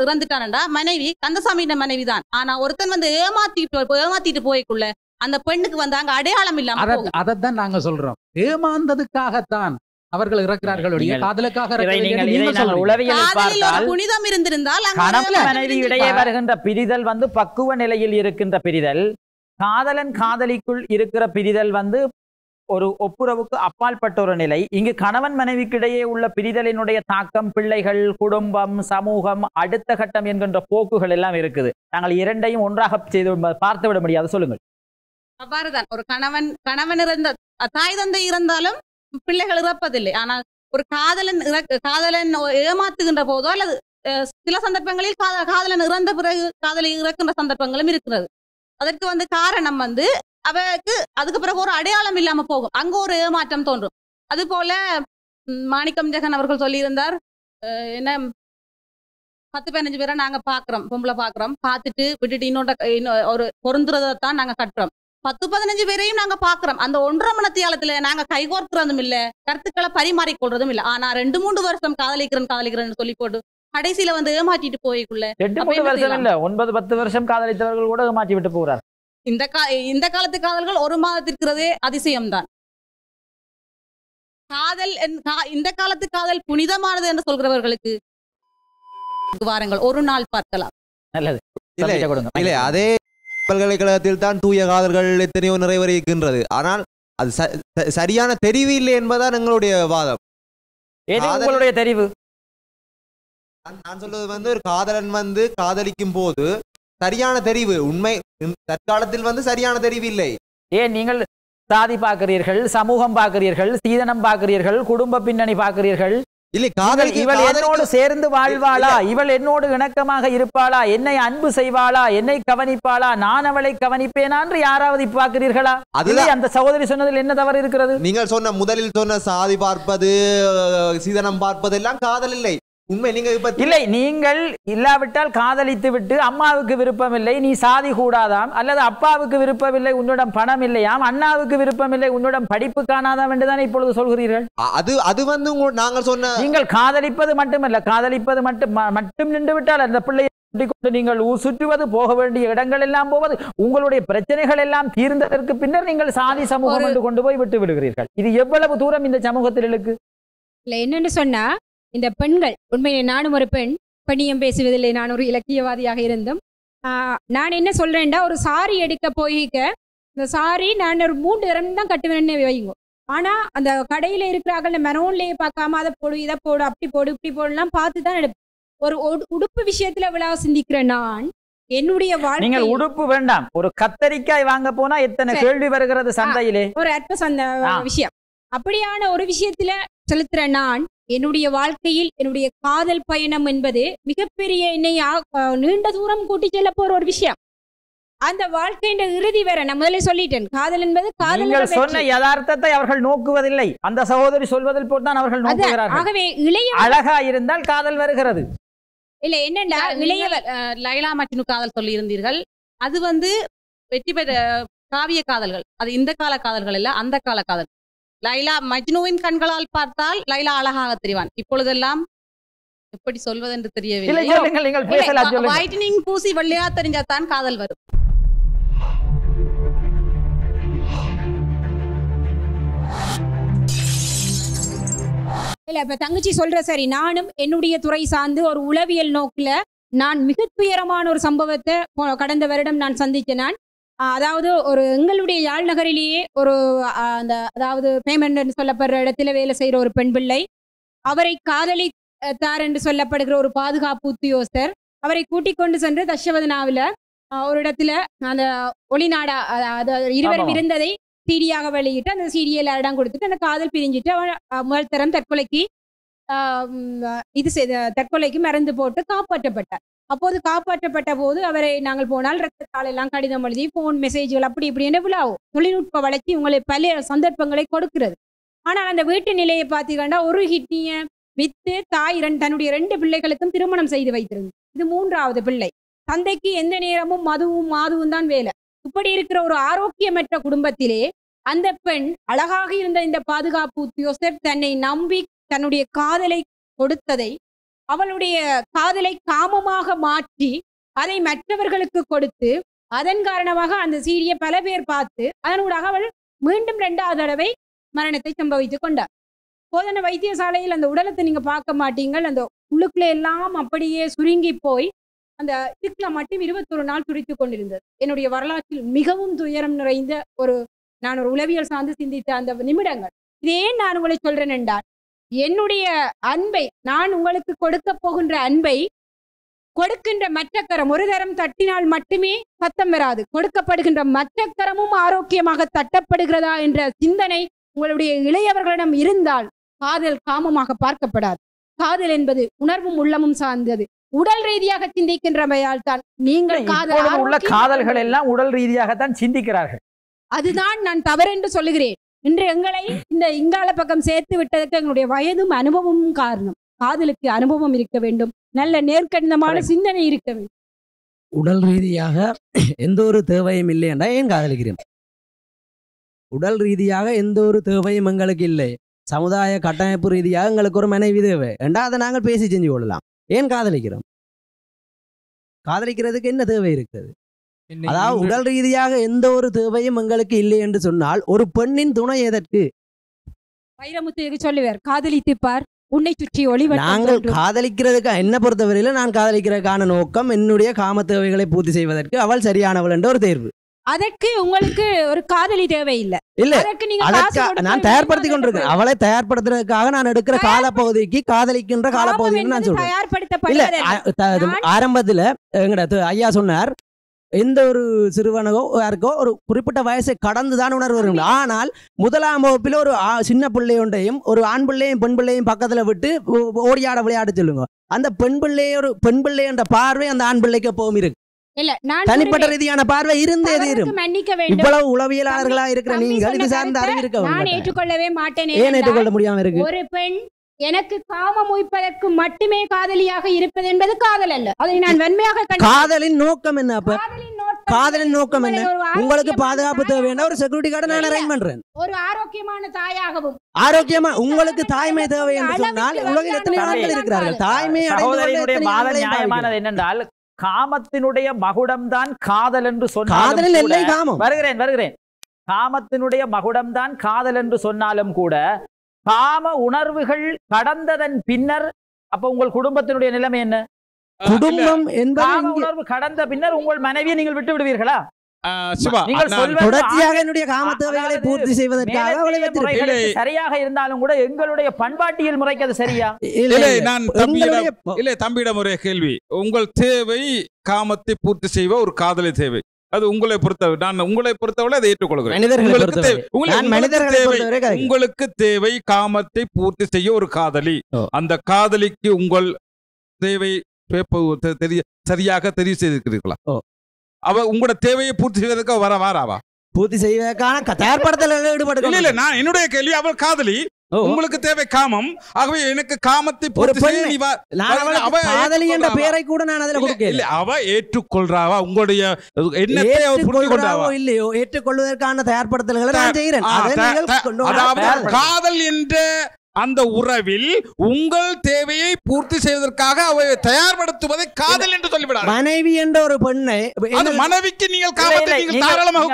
இறந்துட்டான்டா, மனைவி கந்தசாமியின் மனைவி தான். ஆனா ஒருத்தன் வந்து ஏமாத்திட்டு போய்க்குள்ள அந்த பெண்ணுக்கு வந்து அங்க அடையாளம் இல்லாம அதைத்தான் நாங்க சொல்றோம். ஏமாந்ததுக்காகத்தான் அவர்கள் இறக்கிறார்கள், காதலுக்காக புனிதம் இருந்திருந்தால் மனைவி இடையே வருகின்ற பிரிதல் வந்து பக்குவ நிலையில் இருக்கின்ற பிரிதல். காதலன் காதலிக்குள் இருக்கிற பிரிதல் வந்து ஒரு ஒப்புரவுக்கு அப்பாற்பட்ட ஒரு நிலை. இங்கு கணவன் மனைவிக்கிடையே உள்ள பிரிதலினுடைய தாக்கம் பிள்ளைகள், குடும்பம், சமூகம், அடுத்த கட்டம் என்கின்ற போக்குகள் எல்லாம் இருக்குது. நாங்கள் இரண்டையும் ஒன்றாக செய்து பார்த்து விட முடியாது. சொல்லுங்கள். அவ்வாறுதான் ஒரு கணவன் இறந்த தாய் தந்தை இறந்தாலும் பிள்ளைகள் இறப்பதில்லை. ஆனால் ஒரு காதலன் ஏமாத்துகின்ற போதோ அல்லது சில சந்தர்ப்பங்களில் காதலன் இறந்த பிறகு காதலை இறக்கின்ற சந்தர்ப்பங்களும் இருக்கிறது. அதற்கு வந்து காரணம் வந்து அவருக்கு அதுக்கு பிறகு ஒரு அடையாளம் இல்லாம போகும், அங்க ஒரு ஏமாற்றம் தோன்றும். அது போல மாணிக்கம் ஜெகன் அவர்கள் சொல்லியிருந்தார், என்ன 10-15 பேரை நாங்க பாக்குறோம், பொம்பளை பாக்குறோம், பார்த்துட்டு விட்டுட்டு ஒரு பொருந்துறதான் நாங்க கட்டுறோம். 10-15 பேரையும் நாங்க பாக்குறோம். அந்த 1.5 மணித்தியாலத்துல நாங்க கைகோர்க்கிறதும் இல்ல, கருத்துக்களை பரிமாறிக்கொள்றதும் இல்ல. ஆனா 2-3 வருஷம் காதலிக்கிறேன்னு சொல்லி போட்டு கடைசியில வந்து ஏமாற்றிட்டு போய்க்குள்ள 2-3 வருஷம் இல்ல, 9-10 வருஷம் காதலித்தவர்கள் கூட ஏமாற்றி விட்டு போறார். இந்த காலத்து காதல்கள் 1 மாதத்திற்கிறதே அதிசயம்தான். காதல் இந்த காலத்து காதல் புனிதமானது என்று சொல்கிறவர்களுக்கு வாரங்கள் ஒரு நாள் பார்க்கலாம். நல்லது. இல்ல, அதே பல்கலைக்கழகத்தில் தான் தூய காதல்கள் எத்தனையோ நிறைவேறியிருக்கின்றது. ஆனால் அது சரியான தெரிவு இல்லை என்பதான் எங்களுடைய வாதம். உங்களுடைய தெரிவு? நான் சொல்றது வந்து ஒரு காதலன் வந்து காதலிக்கும் போது சரியான தெரிவு உண்மை தற்காலத்தில் வந்து சரியான தெரிவு இல்லை. ஏன் நீங்கள் சாதி பார்க்கிறீர்கள், சமூகம் பார்க்கிறீர்கள், சீதனம் பார்க்கிறீர்கள், குடும்ப பின்னணி பார்க்கிறீர்கள். இல்லை, காதல் இவள் என்னோடு சேர்ந்து வாழ்வாளா, இவள் என்னோடு இணக்கமாக இருப்பாளா, என்னை அன்பு செய்வாளா, என்னை கவனிப்பாளா, நான் அவளை கவனிப்பேனா என்று யாராவது பார்க்கிறீர்களா? அதுல அந்த சகோதரி சொன்னதில் என்ன தவறு இருக்கிறது? நீங்கள் சொன்ன முதலில் சொன்ன சாதி பார்ப்பது, சீதனம் பார்ப்பது எல்லாம் காதல் இல்லை. உண்மை நீங்க இப்ப இல்லை, நீங்கள் இல்லாவிட்டால் காதலித்து விட்டு அம்மாவுக்கு விருப்பமில்லை, நீ சாதி கூடாதாம், அல்லது அப்பாவுக்கு விருப்பமில்லை, உன்னிடம் பணம் இல்லையாம், அண்ணாவுக்கு விருப்பமில்லை, உன்னிடம் படிப்பு காணாதாம் என்றுதானே இப்பொழுது சொல்கிறீர்கள். அது வந்து நாங்கள் சொன்ன நீங்கள் காதலிப்பது மட்டுமல்ல, காதலிப்பது மட்டும் நின்று விட்டால் அந்த பிள்ளையை நீங்கள் சுற்றுவது, போக வேண்டிய இடங்கள் எல்லாம் போவது, உங்களுடைய பிரச்சனைகள் எல்லாம் தீர்ந்ததற்கு பின்னர் நீங்கள் சாதி சமூகம் என்று கொண்டு போய் விட்டு விடுகிறீர்கள். இது எவ்வளவு தூரம் இந்த சமூகத்தில் இருக்கு? இல்லை, என்னன்னு சொன்னா இந்த பெண்கள், உண்மையிலே நானும் ஒரு பெண், பெண்ணியம் பேசுவதில்லை, நான் ஒரு இலக்கியவாதியாக இருந்தும் நான் என்ன சொல்றேன்டா, ஒரு சாரி எடுக்க போய்க்க இந்த சாரி நான் ஒரு 3 தரம் தான் கட்டுவேன்னு வைங்க. ஆனா அந்த கடையில இருக்கிறார்கள் மெரோன்லேயே பார்க்காம அதை போடு, இதை போடு, அப்படி போடு, இப்படி போடலாம் பார்த்து தான் எடுப்பேன். ஒரு உடுப்பு விஷயத்துல விழாவ சிந்திக்கிற நான் என்னுடைய வாழ்க்கை, நீங்கள் உடுப்பு வேண்டாம், ஒரு கத்தரிக்காய் வாங்க போனா எத்தனை கேள்வி வருகிறது சந்தையிலே, ஒரு அற்ப விஷயம். அப்படியான ஒரு விஷயத்துல செலுத்துற நான் என்னுடைய வாழ்க்கையில் என்னுடைய காதல் பயணம் என்பது மிகப்பெரிய என்னை நீண்ட தூரம் கூட்டி செல்ல போற ஒரு விஷயம். அந்த வாழ்க்கையின் இறுதி வரை நான் முதல்ல சொல்லிட்டேன், காதல் என்பது காதல் சொன்ன யதார்த்தத்தை அவர்கள் நோக்குவதில்லை. அந்த சகோதரி சொல்வதில் போல்தான் அவர்கள் நோக்குகிறார்கள். ஆகவே இளைய அழகா இருந்தால் காதல் வருகிறது. இல்ல என்னண்டா, இளையவர் லைலா மஜ்னு காதல் சொல்லி இருந்தீர்கள். அது வந்து வெற்றி பெற்ற காவிய காதல்கள், அது இந்த கால காதல்கள் இல்ல, அந்த கால காதல். லைலா மஜ்னுவின் கண்களால் பார்த்தால் லைலா அழகாக தெரிவான். இப்பொழுதெல்லாம் எப்படி சொல்வதென்று தெரியவில்லை. வைட்டனிங் பூசி வெள்ளையா தெரிஞ்சாதான் காதல் வரும். இல்ல இப்ப தங்கச்சி சொல்ற சரி, நானும் என்னுடைய துறை சார்ந்து ஒரு உளவியல் நோக்குல நான் மிக துயரமான ஒரு சம்பவத்தை கடந்த வருடம் நான் சந்திச்சேன். நான் அதாவது ஒரு எங்களுடைய யாழ் நகரிலேயே ஒரு அந்த அதாவது பேமெண்ட் சொல்லப்படுற இடத்துல வேலை செய்யற ஒரு பெண் பிள்ளை, அவரை காதலித்தார் என்று சொல்லப்படுகிற ஒரு பாதுகாப்பு உத்தியோகஸ்தர் அவரை கூட்டிக் கொண்டு சென்று தஷவதனாவில ஒரு இடத்துல அந்த ஒளிநாடா இருவரும் இருந்ததை சீடியாக வெளியிட்டு அந்த சீடியில் இடம் கொடுத்துட்டு அந்த காதல் பிரிஞ்சிட்டு அவன் முதல் தரம் தற்கொலைக்கு தற்கொலைக்கு மருந்து போட்டு காப்பாற்றப்பட்டார். அப்போது காப்பாற்றப்பட்ட போது அவரை நாங்கள் போனால் ரத்தத்தால் எல்லாம் கடிதம் எழுதி போன் மெசேஜ்கள் அப்படி இப்படி என்ன விழாவும் தொழில்நுட்ப வளர்ச்சி உங்களை பல சந்தர்ப்பங்களை கொடுக்கிறது. ஆனால் அந்த வீட்டு நிலையை பார்த்தீங்கன்னா ஒரு ஹிட்னிய வித்து தாய் தன்னுடைய 2 பிள்ளைகளுக்கும் திருமணம் செய்து வைத்திருந்தது. இது 3வது பிள்ளை. தந்தைக்கு எந்த நேரமும் மதுவும் மாதுவும் தான் வேலை. இப்படி இருக்கிற ஒரு ஆரோக்கியமற்ற குடும்பத்திலே அந்த பெண் அழகாக இருந்த இந்த பாதுகாப்பு உத்தியோகஸ்தர் தன்னை நம்பி தன்னுடைய காதலை கொடுத்ததை, அவளுடைய காதலை காமமாக மாற்றி அதை மற்றவர்களுக்கு கொடுத்து அதன் காரணமாக அந்த சீடியை பல பேர் பார்த்து அதனூடாக அவள் மீண்டும் 2வது தடவை மரணத்தை சம்பவித்துக் கொண்டார். போதன வைத்தியசாலையில் அந்த உடலத்தை நீங்க பார்க்க மாட்டீங்கள். அந்த உள்ளுக்குள்ள எல்லாம் அப்படியே சுருங்கி போய் அந்த இதுக்குள்ள மட்டும் 21 நாள் துடித்து கொண்டிருந்தது. என்னுடைய வரலாற்றில் மிகவும் துயரம் நிறைந்த நான் ஒரு உளவியல் சார்ந்து சிந்தித்த அந்த நிமிடங்கள். இதே நான் உங்களை சொல்றேன் என்றால், என்னுடைய அன்பை நான் உங்களுக்கு கொடுக்க போகின்ற அன்பை கொடுக்கின்ற மற்ற கரம் ஒரு தரம் தட்டினால் மட்டுமே சத்தம் வராது. கொடுக்கப்படுகின்ற மற்ற கரமும் ஆரோக்கியமாக தட்டப்படுகிறதா என்ற சிந்தனை உங்களுடைய இளையவர்களிடம் இருந்தால் காதல் காமமாக பார்க்கப்படாது. காதல் என்பது உணர்வும் உள்ளமும் சார்ந்தது. உடல் ரீதியாக சிந்திக்கின்றவையால் தான் நீங்கள் உள்ள காதல்கள் எல்லாம் உடல் ரீதியாகத்தான் சிந்திக்கிறார்கள். அதுதான் நான் தவறென்று சொல்லுகிறேன். இன்று எங்களை இந்த இங்கால பக்கம் சேர்த்து விட்டதற்கு எங்களுடைய வயதும் அனுபவமும் காரணம். காதலுக்கு அனுபவம் இருக்க வேண்டும், நல்ல நேர்கடிதமான சிந்தனை இருக்க வேண்டும். உடல் ரீதியாக எந்த ஒரு தேவையும் இல்லை என்றா ஏன் காதலிக்கிறேன்? உடல் ரீதியாக எந்த ஒரு தேவையும் எங்களுக்கு இல்லை. சமுதாய கட்டமைப்பு ரீதியாக எங்களுக்கு ஒரு மனைவி தேவை என்றா அதை நாங்கள் பேசி செஞ்சு கொள்ளலாம். ஏன் காதலிக்கிறோம்? காதலிக்கிறதுக்கு என்ன தேவை இருக்குது? அதாவது உடல் ரீதியாக எந்த ஒரு தேவையும் எங்களுக்கு இல்லை என்று சொன்னால் ஒரு பெண்ணின் துணை எதற்கு? வைரமுத்து சொல்லுவார், காதலித்துப்பார் உன்னை சுற்றி ஒளி. நாங்கள் காதலிக்கிறதுக்கு என்ன பொறுத்தவரையில நான் காதலிக்கிறதுக்கான நோக்கம் என்னுடைய காம தேவைகளை பூர்த்தி செய்வதற்கு அவள் சரியானவள் என்ற ஒரு தேர்வு. அதற்கு உங்களுக்கு ஒரு காதலி தேவையில்லை. இல்ல, நான் தயார்படுத்தி கொண்டிருக்கேன். அவளை தயார்படுத்துறதுக்காக நான் எடுக்கிற காலப்பகுதிக்கு காதலிக்கின்ற காலப்பகுதின்னு நான் சொல்றேன். இல்ல, ஆரம்பத்துல எங்கட ஐயா சொன்னார், எந்த ஒரு சிறுவனோ யாருக்கோ ஒரு குறிப்பிட்ட வயசை கடந்துதான் உணர்வு வரும். ஆனால் 1ஆம் வகுப்பில் ஒரு சின்ன பிள்ளையொன்றையும் ஒரு ஆண் பிள்ளையும் பெண் பிள்ளையும் பக்கத்துல விட்டு ஓடியாட விளையாட சொல்லுங்க. அந்த பெண் பிள்ளை என்ற பார்வை அந்த ஆண் பிள்ளைக்கு எப்பவும் இருக்கு. தனிப்பட்ட ரீதியான பார்வை இருந்தே தீரும். இவ்வளவு உளவியலாளர்களா இருக்கிற நீங்கள் இது சார்ந்த அறிவு இருக்க நான் ஏற்றுக்கொள்ளவே மாட்டேன். ஏன் ஏற்றுக்கொள்ள முடியாம இருக்கு? ஒரு பெண் எனக்கு காமம் உய்ப்பதற்கு மட்டுமே காதலியாக இருப்பது என்பது காதல் அல்ல. அதை நான் வெண்மையாக காதலின் நோக்கம் என்ன? அப்ப காதலின் நோக்கம் என்ன? உங்களுக்கு பாதுகாப்பு தேவையான ஒரு செக்யூரிட்டி கார்டை நான் அரேஞ்ச் பண்றேன். ஒரு ஆரோக்கியமான தாயாகவும் ஆரோக்கியமா உங்களுக்கு தாய்மை தேவை என்று சொன்னால் உலகில் எத்தனை ஆண்கள் இருக்கிறார்கள் தாய்மை சகோதரியினுடைய வாதம் நியாயமானது என்னென்றால் காமத்தினுடைய மகுடம் தான் காதல் என்று காதலில் எல்லை காமம். வருகிறேன் காமத்தினுடைய மகுடம் தான் காதல் என்று சொன்னாலும் கூட காம உணர்வுகள் கடந்ததன் பின்னர் அப்ப உங்கள் குடும்பத்தினுடைய நிலைமை என்ன? குடும்பம் என்பது உணர்வு கடந்த பின்னர் உங்கள் மனைவியை நீங்கள் விட்டு விடுவீர்களா? தொடர்ச்சியாக என்னுடைய காம தேவைகளை பூர்த்தி செய்வதற்காக அவளை வைத்திருக்கிறேன். சரியாக இருந்தாலும் கூட எங்களுடைய பண்பாட்டியல் முறைக்கு அது சரியா? தம்பியிடம் ஒரே கேள்வி. உங்கள் தேவை காமத்தை பூர்த்தி செய்வ ஒரு காதலை தேவை, அது உங்களை பொறுத்தவரை, நான் உங்களை பொறுத்தவரை அதை ஏற்றுக்கொள்கிறேன். உங்களுக்கு தேவை காமத்தை பூர்த்தி செய்ய ஒரு காதலி, அந்த காதலிக்கு உங்கள் தேவை சரியாக தெரிவு செய்திருக்கிறீர்களா? அவ உங்களோட தேவையை பூர்த்தி செய்வதற்கு வாராவா? பூர்த்தி செய்வதற்கான தயார்படுத்தல் ஈடுபடுங்க. இல்ல நான் என்னுடைய கேள்வி, அவள் காதலி, உங்களுக்கு தேவை காமம், ஆகவே எனக்கு காமத்தை பூர்த்தி செய்ய காதலி என்ற பெயரை கூட நான் அதுல கொடுக்கல. அவ ஏற்றுக்கொள்றாவா? உங்களுடைய எண்ணத்தை அவ புரிந்து கொள்றாவா இல்லையோ? ஏற்றுக்கொள்வதற்கான தயார்படுத்தல்களை நான் செய்கிறேன். அதாவது காதல் என்ற அந்த உறவில் உங்கள் தேவையை பூர்த்தி செய்வதற்காக அவை தயார்படுத்துவதை காதல் என்று சொல்லிவிடார். மனைவி என்ற ஒரு பெண்ணை மனைவிக்கு நீங்கள் காமத்தை நீங்கள் தாராளமாக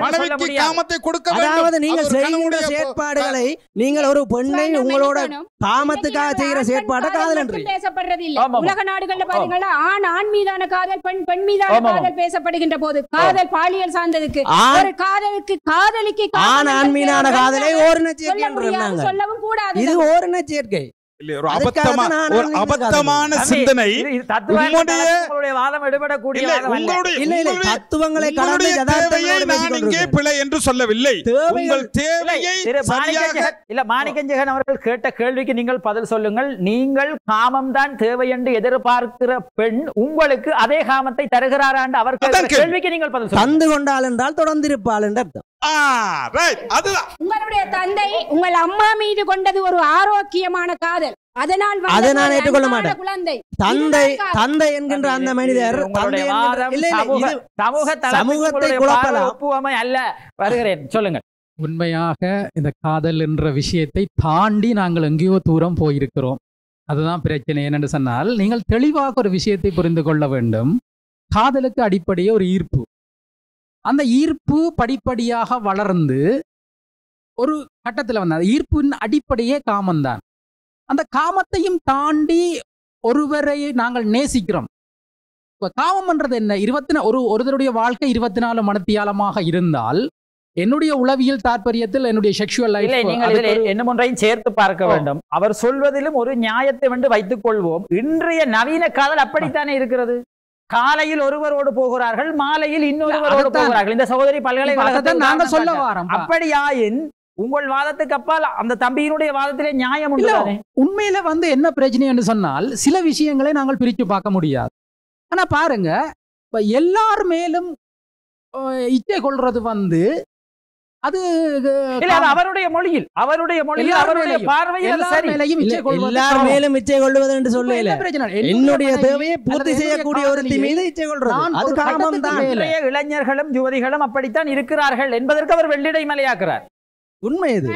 மனைவிக்கு காமத்தை கொடுக்க வேண்டும். அதாவது நீங்கள் செய்கிற செயற்பாடுகளை நீங்கள் ஒரு பெண்ணை உங்களோட காமத்துக்காக செய்கிற செயற்பாட்டை காதல் என்று பேசப்படுறது இல்லை. உலக நாடுகள்ல பாத்தீங்கன்னா ஆண் மீதான காதல், பெண் மீதான காதல் பேசப்படுகின்ற போது காதல் பாலியல் சார்ந்ததுக்கு ஒரு காதலிக்கு ஆண் மீதான காதலை ஓரின சொல்லவும் கூடாது. இது ஓரின சேர்க்கை. ஒரு அபத்தமான சிந்தனை தத்துவங்களை பிழை என்று சொல்லவில்லை. உங்கள் தேவையை மாணிக்கஞ்சகன் அவர்கள் கேட்ட கேள்விக்கு நீங்கள் பதில் சொல்லுங்கள். நீங்கள் காமம் தான் தேவை என்று எதிர்பார்க்கிற பெண் உங்களுக்கு அதே காமத்தை தருகிறாரா என்று அவர் கேள்விக்கு நீங்கள் பதில் தந்து கொண்டால் என்றால் தொடர்ந்திருப்பாள் என்று அர்த்தம். உங்களுடைய தந்தை உங்கள் அம்மா மீது கொண்டது ஒரு ஆரோக்கியமான காதல், அதனால் அதை நான் ஏற்றுக்கொள்ள மாட்டேன். தந்தை என்கின்ற அந்த மனிதர் சமூகத்தை குழப்பலாம் அல்ல. வருகிறேன், சொல்லுங்க. உண்மையாக இந்த காதல் என்ற விஷயத்தை தாண்டி நாங்கள் எங்கேயோ தூரம் போயிருக்கிறோம். அதுதான் பிரச்சனை. என்னென்று சொன்னால் நீங்கள் தெளிவாக ஒரு விஷயத்தை புரிந்து கொள்ள வேண்டும். காதலுக்கு அடிப்படையே ஒரு ஈர்ப்பு. அந்த ஈர்ப்பு படிப்படியாக வளர்ந்து ஒரு கட்டத்தில் வந்த ஈர்ப்பின் அடிப்படையே காமம்தான். அந்த காமத்தையும் தாண்டி ஒருவரை நாங்கள் நேசிக்கிறோம். இப்போ காமம்ன்றது என்ன? ஒருவருடைய வாழ்க்கை 24 மணித்தியாலமாக இருந்தால் என்னுடைய உளவியல் தாற்பயத்தில் என்னுடைய செக்ஷுவல் லைஃப் என்ன ஒன்றையும் சேர்த்து பார்க்க வேண்டும். அவர் சொல்வதிலும் ஒரு நியாயத்தை வந்து வைத்துக் கொள்வோம். இன்றைய நவீன காதல் அப்படித்தானே இருக்கிறது. காலையில் ஒருவரோடு போகிறார்கள், மாலையில் இன்னொருவரோடு போகிறார்கள். இந்த சகோதரி பல்கலைக்கழகத்தை நாங்கள் சொல்ல வரோம். அப்படியாயின் உங்கள் வாதத்துக்கு அப்பால் அந்த தம்பியினுடைய வாதத்திலே நியாயம் உண்டு. உண்மையில வந்து என்ன பிரச்சனை என்று சொன்னால் சில விஷயங்களை நாங்கள் பிரித்து பார்க்க முடியாது. ஆனா பாருங்க, எல்லார் மேலும் இச்சை கொள்றது வந்து அது அவருடைய மொழியில் அவருடைய பார்வையில் எல்லார் மேலும் இச்சை கொள்வது என்று சொல்லல. என்னுடைய தேவையை பூர்த்தி செய்யக்கூடிய ஒரு மீது இச்சை கொள்றது அது காமம் தான். இளைஞர்களும் யுவதிகளும் அப்படித்தான் இருக்கிறார்கள் என்பதற்கு அவர் வெள்ளிடை மலையாக்குறார். உண்மை இது.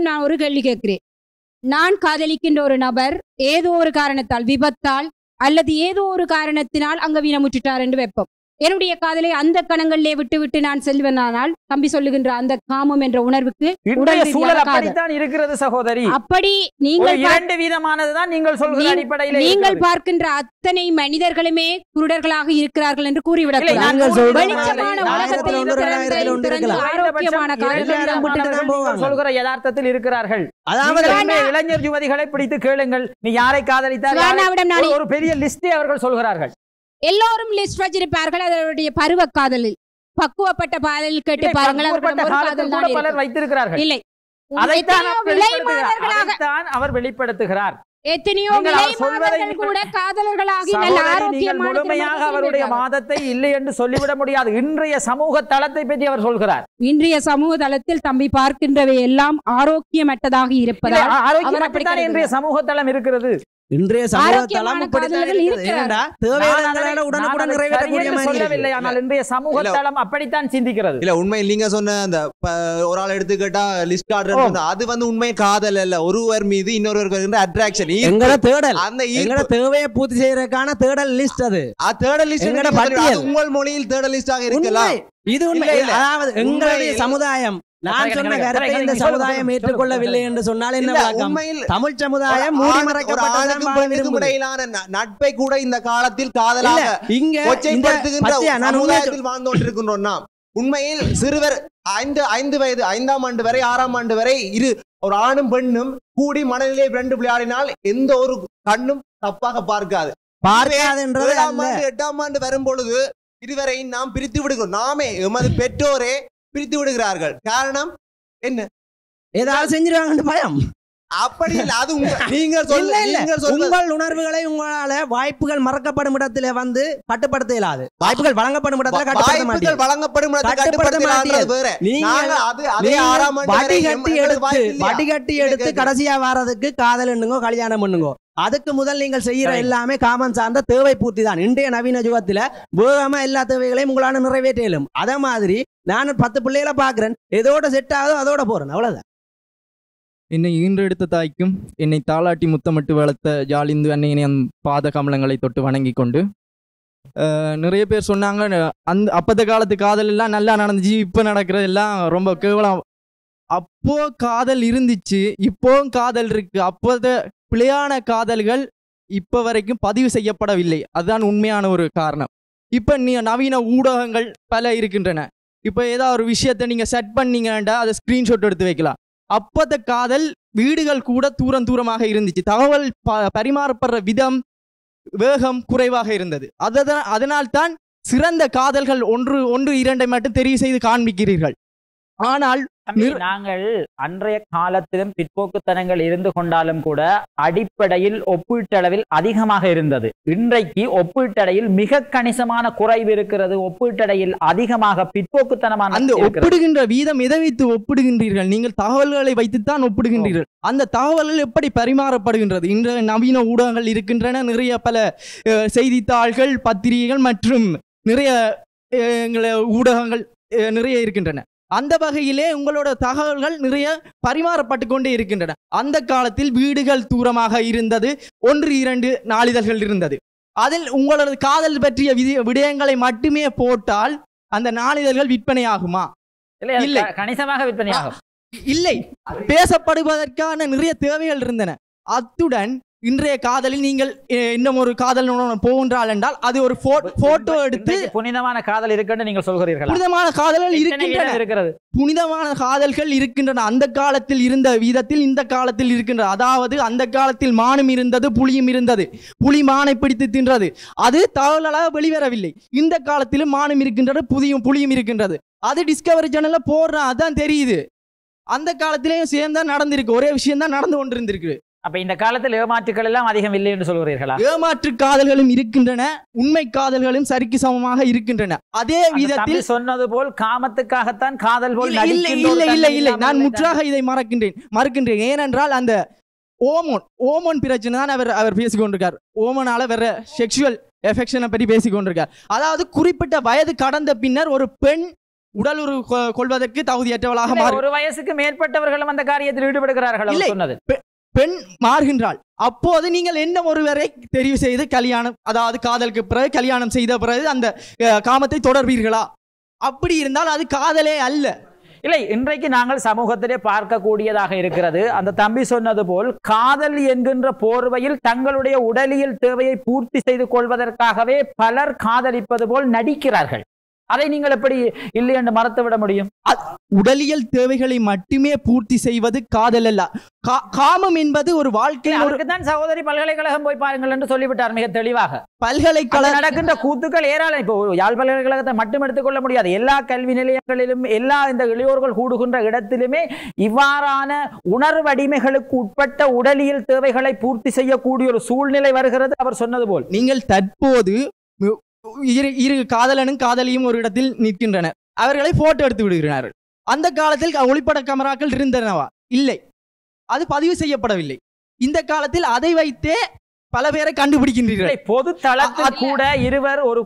நான் ஒரு கேள்வி கேட்கிறேன். நான் காதலிக்கின்ற ஒரு நபர் ஏதோ ஒரு காரணத்தால், விபத்தால் அல்லது ஏதோ ஒரு காரணத்தினால் அங்கவீனமுற்றிட்டார் என்று வைப்போம். என்னுடைய காதலை அந்த கணங்களிலே விட்டு நான் செல்வனானால் தம்பி சொல்லுகின்ற அந்த காமம் என்ற உணர்வுக்கு இருக்கிறது சகோதரி. அப்படி நீங்கள் இரண்டு விதமானதுதான் நீங்கள் சொல்கிற அடிப்படையில் நீங்கள் பார்க்கின்ற அத்தனை மனிதர்களுமே குருடர்களாக இருக்கிறார்கள் என்று கூறிவிடலாம். சொல்கிற யதார்த்தத்தில் இருக்கிறார்கள். இளைஞர் யுவதிகளை பிடித்து கேளுங்கள், நீ யாரை காதலித்தால் ஒரு பெரிய லிஸ்டே அவர்கள் சொல்கிறார்கள். எல்லோரும் லிஸ்ட் வச்சிருப்பார்கள். அதனுடைய பருவ காதலில் பக்குவப்பட்ட பாடலில் கேட்டு பாருங்கள். பலர் வைத்திருக்கிறார்கள். இல்லை, அவர் வெளிப்படுத்துகிறார். எத்தனையோ விலைமாதர்கள் கூட காதலர்களாகி நல்ல ஆரோக்கியமான முழுமையாக அவருடைய மாதத்தை இல்லை என்று சொல்லிவிட முடியாது. இன்றைய சமூக தளத்தை பற்றி அவர் சொல்கிறார். இன்றைய சமூக தளத்தில் தம்பி பார்க்கின்றவை எல்லாம் ஆரோக்கியமற்றதாக இருப்பதால் ஆரோக்கியமற்றதான் இன்றைய சமூக தளம் இருக்கிறது. இன்றைய சொல்லவில்லை, ஆனால் இன்றைய சமூக தளம் அப்படித்தான் சிந்திக்கிறது. இல்ல உண்மையில் நீங்க சொன்ன அந்த ஒரு ஆள் எடுத்துக்கிட்டா லிஸ்ட் கார்டு அது வந்து உண்மை காதல் அல்ல, ஒருவர் மீது இன்னொருவருக்கு அட்ராக்ஷன், எங்கட தேடல், அந்த எங்கட தேவையை பூர்த்தி செய்யறதுக்கான தேடல் லிஸ்ட். அது தேடல் லிஸ்ட் உங்கள் மொழியில் தேடல் லிஸ்டாக இருக்கலாம். இது உண்மை. அதாவது எங்களுடைய சமுதாயம், நான் சொன்ன கருத்தை இந்த சமுதாயம் ஏற்றுக்கொள்ளவில்லை என்று சொன்னால் என்ன விளக்கம்? தமிழ் சமுதாயம் இடையிலான நட்பை கூட இந்த காலத்தில் காதலாக வாழ்ந்து கொண்டிருக்கின்றோம். நாம் உண்மையில் சிறுவர் 5 வயது 5ஆம் ஆண்டு வரை 6ஆம் ஆண்டு வரை ஒரு ஆணும் பெண்ணும் கூடி மனநிலை ரெண்டு விளையாடினால் எந்த ஒரு கண்ணும் தப்பாக பார்க்காது. 8ஆம் ஆண்டு வரும் பொழுது இருவரையும் நாம் பிரித்து விடுகிறோம். நாமே எமது பெற்றோரே பிரித்து விடுகிறார்கள். காரணம் என்ன? ஏதாவது செஞ்சிருவாங்க பயம். அப்படி இல்ல, அது உங்கள் உணர்வுகளை உங்களால வாய்ப்புகள் மறக்கப்படும் இடத்துல வந்து கட்டுப்படுத்த இயலாது. வாய்ப்புகள் வழங்கப்படும் இடத்துல வழங்கப்படும் வடிகட்டி எடுத்து கடைசியா வர்றதுக்கு காதல் என்னங்கோ கல்யாணம் பண்ணுங்கோ. அதுக்கு முதல் நீங்கள் செய்யற எல்லாமே காமன் சார்ந்த தேவை பூர்த்தி தான். இன்றைய நவீன யுகத்துல வேகமா எல்லா தேவைகளையும் உங்களால நிறைவேற்ற இயலும். அதே மாதிரி நான் 10 பிள்ளைகளை பாக்குறேன், எதோட செட் ஆகுதோ அதோட போறேன், அவ்வளவுதான். என்னை ஈன்றெடுத்த தாய்க்கும் என்னை தாளாட்டி முத்தமிட்டு வளர்த்த ஜாலிந்து அன்னையினை பாத கமலங்களை தொட்டு வணங்கி கொண்டு, நிறைய பேர் சொன்னாங்க அப்பத்த காலத்து காதல் எல்லாம் நல்லா நடந்துச்சு, இப்போ நடக்கிறது எல்லாம் ரொம்ப கேவலம். அப்போ காதல் இருந்துச்சு, இப்போ காதல் இருக்கு. அப்போத பிழையான காதல்கள் இப்போ வரைக்கும் பதிவு செய்யப்படவில்லை. அதுதான் உண்மையான ஒரு காரணம். இப்போ நவீன ஊடகங்கள் பல இருக்கின்றன. இப்போ ஏதாவது ஒரு விஷயத்தை நீங்கள் செட் பண்ணீங்கன்னா அதை ஸ்க்ரீன்ஷாட் எடுத்து வைக்கலாம். அப்போத காதல் வீடுகள் கூட தூரமாக இருந்துச்சு. தகவல் பரிமாறப்படுற விதம் வேகம் குறைவாக இருந்தது. அதனால்தான் சிறந்த காதல்கள் 1-2 மட்டும் தெரிவு செய்து காண்பிக்கிறீர்கள். ஆனால் நாங்கள் அன்றைய காலத்திலும் பிற்போக்குத்தனங்கள் இருந்து கொண்டாலும் கூட அடிப்படையில் ஒப்பீட்டளவில் அதிகமாக இருந்தது. இன்றைக்கு ஒப்பீட்டடையில் மிக கணிசமான குறைவு இருக்கிறது. ஒப்பீட்டடையில் அதிகமாக பிற்போக்குத்தனமான அந்த ஒப்பிடுகின்ற வீதம் எதை வைத்து ஒப்பிடுகின்றீர்கள்? நீங்கள் தகவல்களை வைத்துத்தான் ஒப்பிடுகின்றீர்கள். அந்த தகவல்கள் எப்படி பரிமாறப்படுகின்றது? இன்றைய நவீன ஊடகங்கள் இருக்கின்றன. நிறைய பல செய்தித்தாள்கள், பத்திரிகைகள் மற்றும் நிறைய ஊடகங்கள் நிறைய இருக்கின்றன. அந்த வகையிலே உங்களோட தகவல்கள் நிறைய பரிமாறப்பட்டு கொண்டே இருக்கின்றன. அந்த காலத்தில் வீடுகள் தூரமாக இருந்தது, 1-2 நாளிதழ்கள் இருந்தது. அதில் உங்களோட காதல் பற்றிய விடயங்களை மட்டுமே போட்டால் அந்த நாளிதழ்கள் விற்பனையாகுமா? இல்லை, கணிசமாக விற்பனையாகும். இல்லை, பேசப்படுவதற்கான நிறைய தேவைகள் இருந்தன. அத்துடன் இன்றைய காதலில் நீங்கள் இன்னும் ஒரு காதல் போகின்றால் என்றால் அது ஒரு போட்டோ எடுத்து புனிதமான காதல் இருக்குன்னு நீங்கள் சொல்கிறீர்கள். புனிதமான காதல்கள் இருக்கின்றன, புனிதமான காதல்கள் இருக்கின்றன. அந்த காலத்தில் இருந்த விதத்தில் இந்த காலத்தில் இருக்கின்றது. அதாவது அந்த காலத்தில் மானும் இருந்தது, புலியும் இருந்தது. புலி மானை பிடித்து தின்றது, அது தகவலாக வெளிவரவில்லை. இந்த காலத்திலும் மானும் இருக்கின்றது, புலியும் இருக்கின்றது. அது டிஸ்கவரி சேனல்ல போடுறான், அதான் தெரியுது. அந்த காலத்திலேயும் சேர்ந்தான் நடந்திருக்கு, ஒரே விஷயம் தான் நடந்து கொண்டிருந்திருக்கு. அப்ப இந்த காலத்தில் ஏமாற்றுக்கள் எல்லாம் அதிகம் இல்லை என்று சொல்கிறீர்களா? ஏமாற்று காதல்களும் இருக்கின்றன, உண்மை காதல்களும் சரிக்கு சமமாக இருக்கின்றன. அதே விதத்தில் சொன்னது போல் காமத்துக்காகத்தான் காதல் போல் இல்லை, நான் முற்றாக இதை மறுக்கின்றேன். ஏனென்றால் அந்த ஓமோன் பிரச்சனை தான் அவர் பேசிக்கொண்டிருக்கார். ஓமனால வேற செக்ஷுவல் எஃபெக்ஷனை பற்றி பேசிக்கொண்டிருக்கார். அதாவது குறிப்பிட்ட வயது கடந்த பின்னர் ஒரு பெண் உடல் கொள்வதற்கு தகுதியற்றவளாக ஒரு வயசுக்கு மேற்பட்டவர்களும் அந்த காரியத்தில் ஈடுபடுகிறார்கள். சொன்னது பெண் மாறுகின்றாள். அப்போது நீங்கள் என்ன ஒருவரை தெரிவு செய்து கல்யாணம், அதாவது காதலுக்கு பிறகு கல்யாணம் செய்த பிறகு அந்த காமத்தை தொடர்வீர்களா? அப்படி இருந்தால் அது காதலே அல்ல. இல்லை, இன்றைக்கு நாங்கள் சமூகத்திலே பார்க்கக்கூடியதாக இருக்கிறது. அந்த தம்பி சொன்னது போல் காதல் என்கின்ற போர்வையில் தங்களுடைய உடலியல் தேவையை பூர்த்தி செய்து கொள்வதற்காகவே பலர் காதலிப்பது போல் நடிக்கிறார்கள். அதை நீங்கள் எப்படி இல்லை என்று மறுத்து விட முடியும்? உடலியல் தேவைகளை மட்டுமே பூர்த்தி செய்வது காதல் அல்ல. காமம் என்பது ஒரு வாழ்க்கை. தான் சகோதரி பல்கலைக்கழகம் போய் பாருங்கள் என்று சொல்லிவிட்டார் மிக தெளிவாக. பல்கலைக்கழகம் நடக்கின்ற கூத்துக்கள் ஏராளம். இப்போ யாழ் பல்கலைக்கழகத்தை மட்டும் எடுத்துக்கொள்ள முடியாது. எல்லா கல்வி நிலையங்களிலும் எல்லா இந்த இளையோர்கள் கூடுகின்ற இடத்திலுமே இவ்வாறான உணர்வடிமைகளுக்கு உட்பட்ட உடலியல் தேவைகளை பூர்த்தி செய்யக்கூடிய ஒரு சூழ்நிலை வருகிறது. அவர் சொன்னது போல் நீங்கள் தற்போது இரு காதலனும் காதலியும் ஒரு இடத்தில் நிற்கின்றனர். அவர்களை போட்டோ எடுத்து விடுகிறார்கள். அந்த காலத்தில் ஒளிப்பட கேமராக்கள் இருந்தனவா? இல்லை, அது பதிவு செய்யப்படவில்லை. இந்த காலத்தில் அதை வைத்தே பல பேரை கண்டுபிடிக்கின்றீர்கள். பொது தளத்தில் கூட இருவர் ஒரு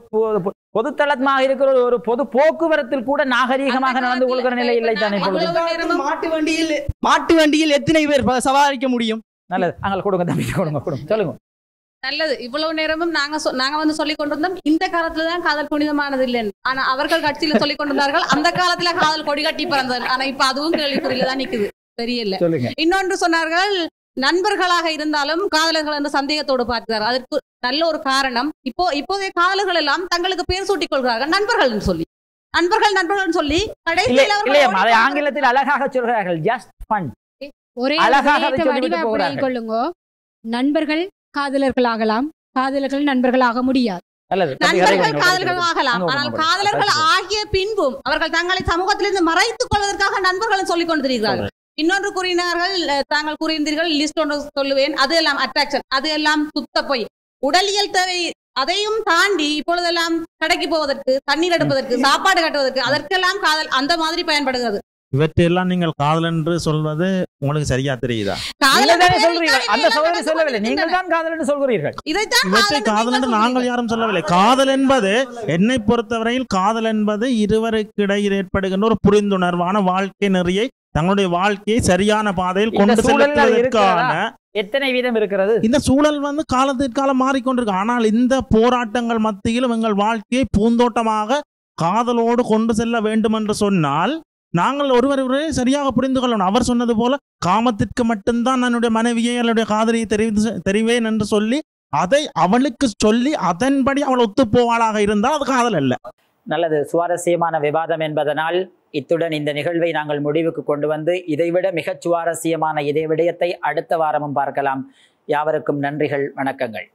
பொதுத்தளமாக இருக்கிற ஒரு பொது போக்குவரத்தில் கூட நாகரீகமாக நடந்து கொள்கிற நிலை இல்லை தானே? மாட்டு வண்டியில் எத்தனை பேர் சவாரிக்க முடியும்? நல்லது, அங்கே கொடுங்க தம்பி, கொடுங்க கொடுங்க, சொல்லுங்க. நல்லது. இவ்வளவு நேரமும் நாங்க வந்து சொல்லிக் கொண்டிருந்தோம் இந்த காலத்துலதான் காதல் புனிதமானது இல்லைன்னு. ஆனா அவர்கள் கட்சியில சொல்லிக் கொண்டிருந்தார்கள் அந்த காலத்துல காதல் கொடி கட்டி பிறந்தது. ஆனா இப்ப அதுவும் கேள்விக்குறியில தான் நிக்குது. தெரியல. இன்னொன்று சொன்னார்கள், நண்பர்களாக இருந்தாலும் காதலர்கள் என்ற சந்தேகத்தோடு பார்க்கிறார். அதற்கு நல்ல ஒரு காரணம், இப்போதைய காதலர்கள் எல்லாம் தங்களுக்கு பேர் சூட்டிக் கொள்கிறார்கள் நண்பர்கள் சொல்லி. நண்பர்கள் சொல்லி கடைசியில் ஆங்கிலத்தில் அழகாக சொல்கிறார்கள், ஜஸ்ட் ஃபன். ஒரே கொள்ளுங்க, நண்பர்கள் காதலர்கள் ஆகலாம், காதலர்கள் நண்பர்களாக முடியாது. நண்பர்கள் காதலர்கள் ஆகலாம், ஆனால் காதலர்கள் ஆகிய பின்பும் அவர்கள் தங்களை சமூகத்திலிருந்து மறைத்துக் கொள்வதற்காக நண்பர்கள் சொல்லிக் கொண்டிருக்கிறார்கள். இன்னொன்று கூறினார்கள், தாங்கள் கூறியிருந்தீர்கள், லிஸ்ட் ஒன்று சொல்லுவேன், அது எல்லாம் அட்ராக்ஷன், அது எல்லாம் சுத்த போய் உடலியல் தேவை. அதையும் தாண்டி இப்பொழுதெல்லாம் கடைக்கு போவதற்கு, தண்ணீர் எடுப்பதற்கு, சாப்பாடு கட்டுவதற்கு, அதற்கெல்லாம் காதல் அந்த மாதிரி பயன்படுகிறது. இவற்றையெல்லாம் நீங்கள் காதல் என்று சொல்வது உங்களுக்கு சரியா தெரியுதா? இவற்றை காதல் என்று நாங்கள் யாரும் சொல்லவில்லை. காதல் என்பது, என்னை பொறுத்தவரையில் காதல் என்பது இருவருக்கு இடையில் ஏற்படுகின்ற ஒரு புரிந்துணர்வான வாழ்க்கை நெறியை, தங்களுடைய வாழ்க்கையை சரியான பாதையில் கொண்டு செல்வதற்கான எத்தனை வீதம் இருக்கிறது. இந்த சூழல் வந்து காலத்திற்கு காலம் மாறிக்கொண்டிருக்கு. ஆனால் இந்த போராட்டங்கள் மத்தியிலும் எங்கள் வாழ்க்கையை பூந்தோட்டமாக காதலோடு கொண்டு செல்ல வேண்டும் என்று சொன்னால் நாங்கள் ஒருவரை சரியாக புரிந்து கொள்ளணும். அவர் சொன்னது போல காமத்திற்கு மட்டும்தான் என்னுடைய மனைவியை என்னுடைய காதலியை தெரிவேன் என்று சொல்லி அதை அவளுக்கு சொல்லி அதன்படி அவள் ஒத்துப்போவாளாக இருந்தால் அது காதல் அல்ல. நல்லது, சுவாரஸ்யமான விவாதம் என்பதனால் இத்துடன் இந்த நிகழ்வை நாங்கள் முடிவுக்கு கொண்டு வந்து இதைவிட மிகச் சுவாரஸ்யமான இதே விடயத்தை அடுத்த வாரமும் பார்க்கலாம். யாவருக்கும் நன்றிகள், வணக்கங்கள்.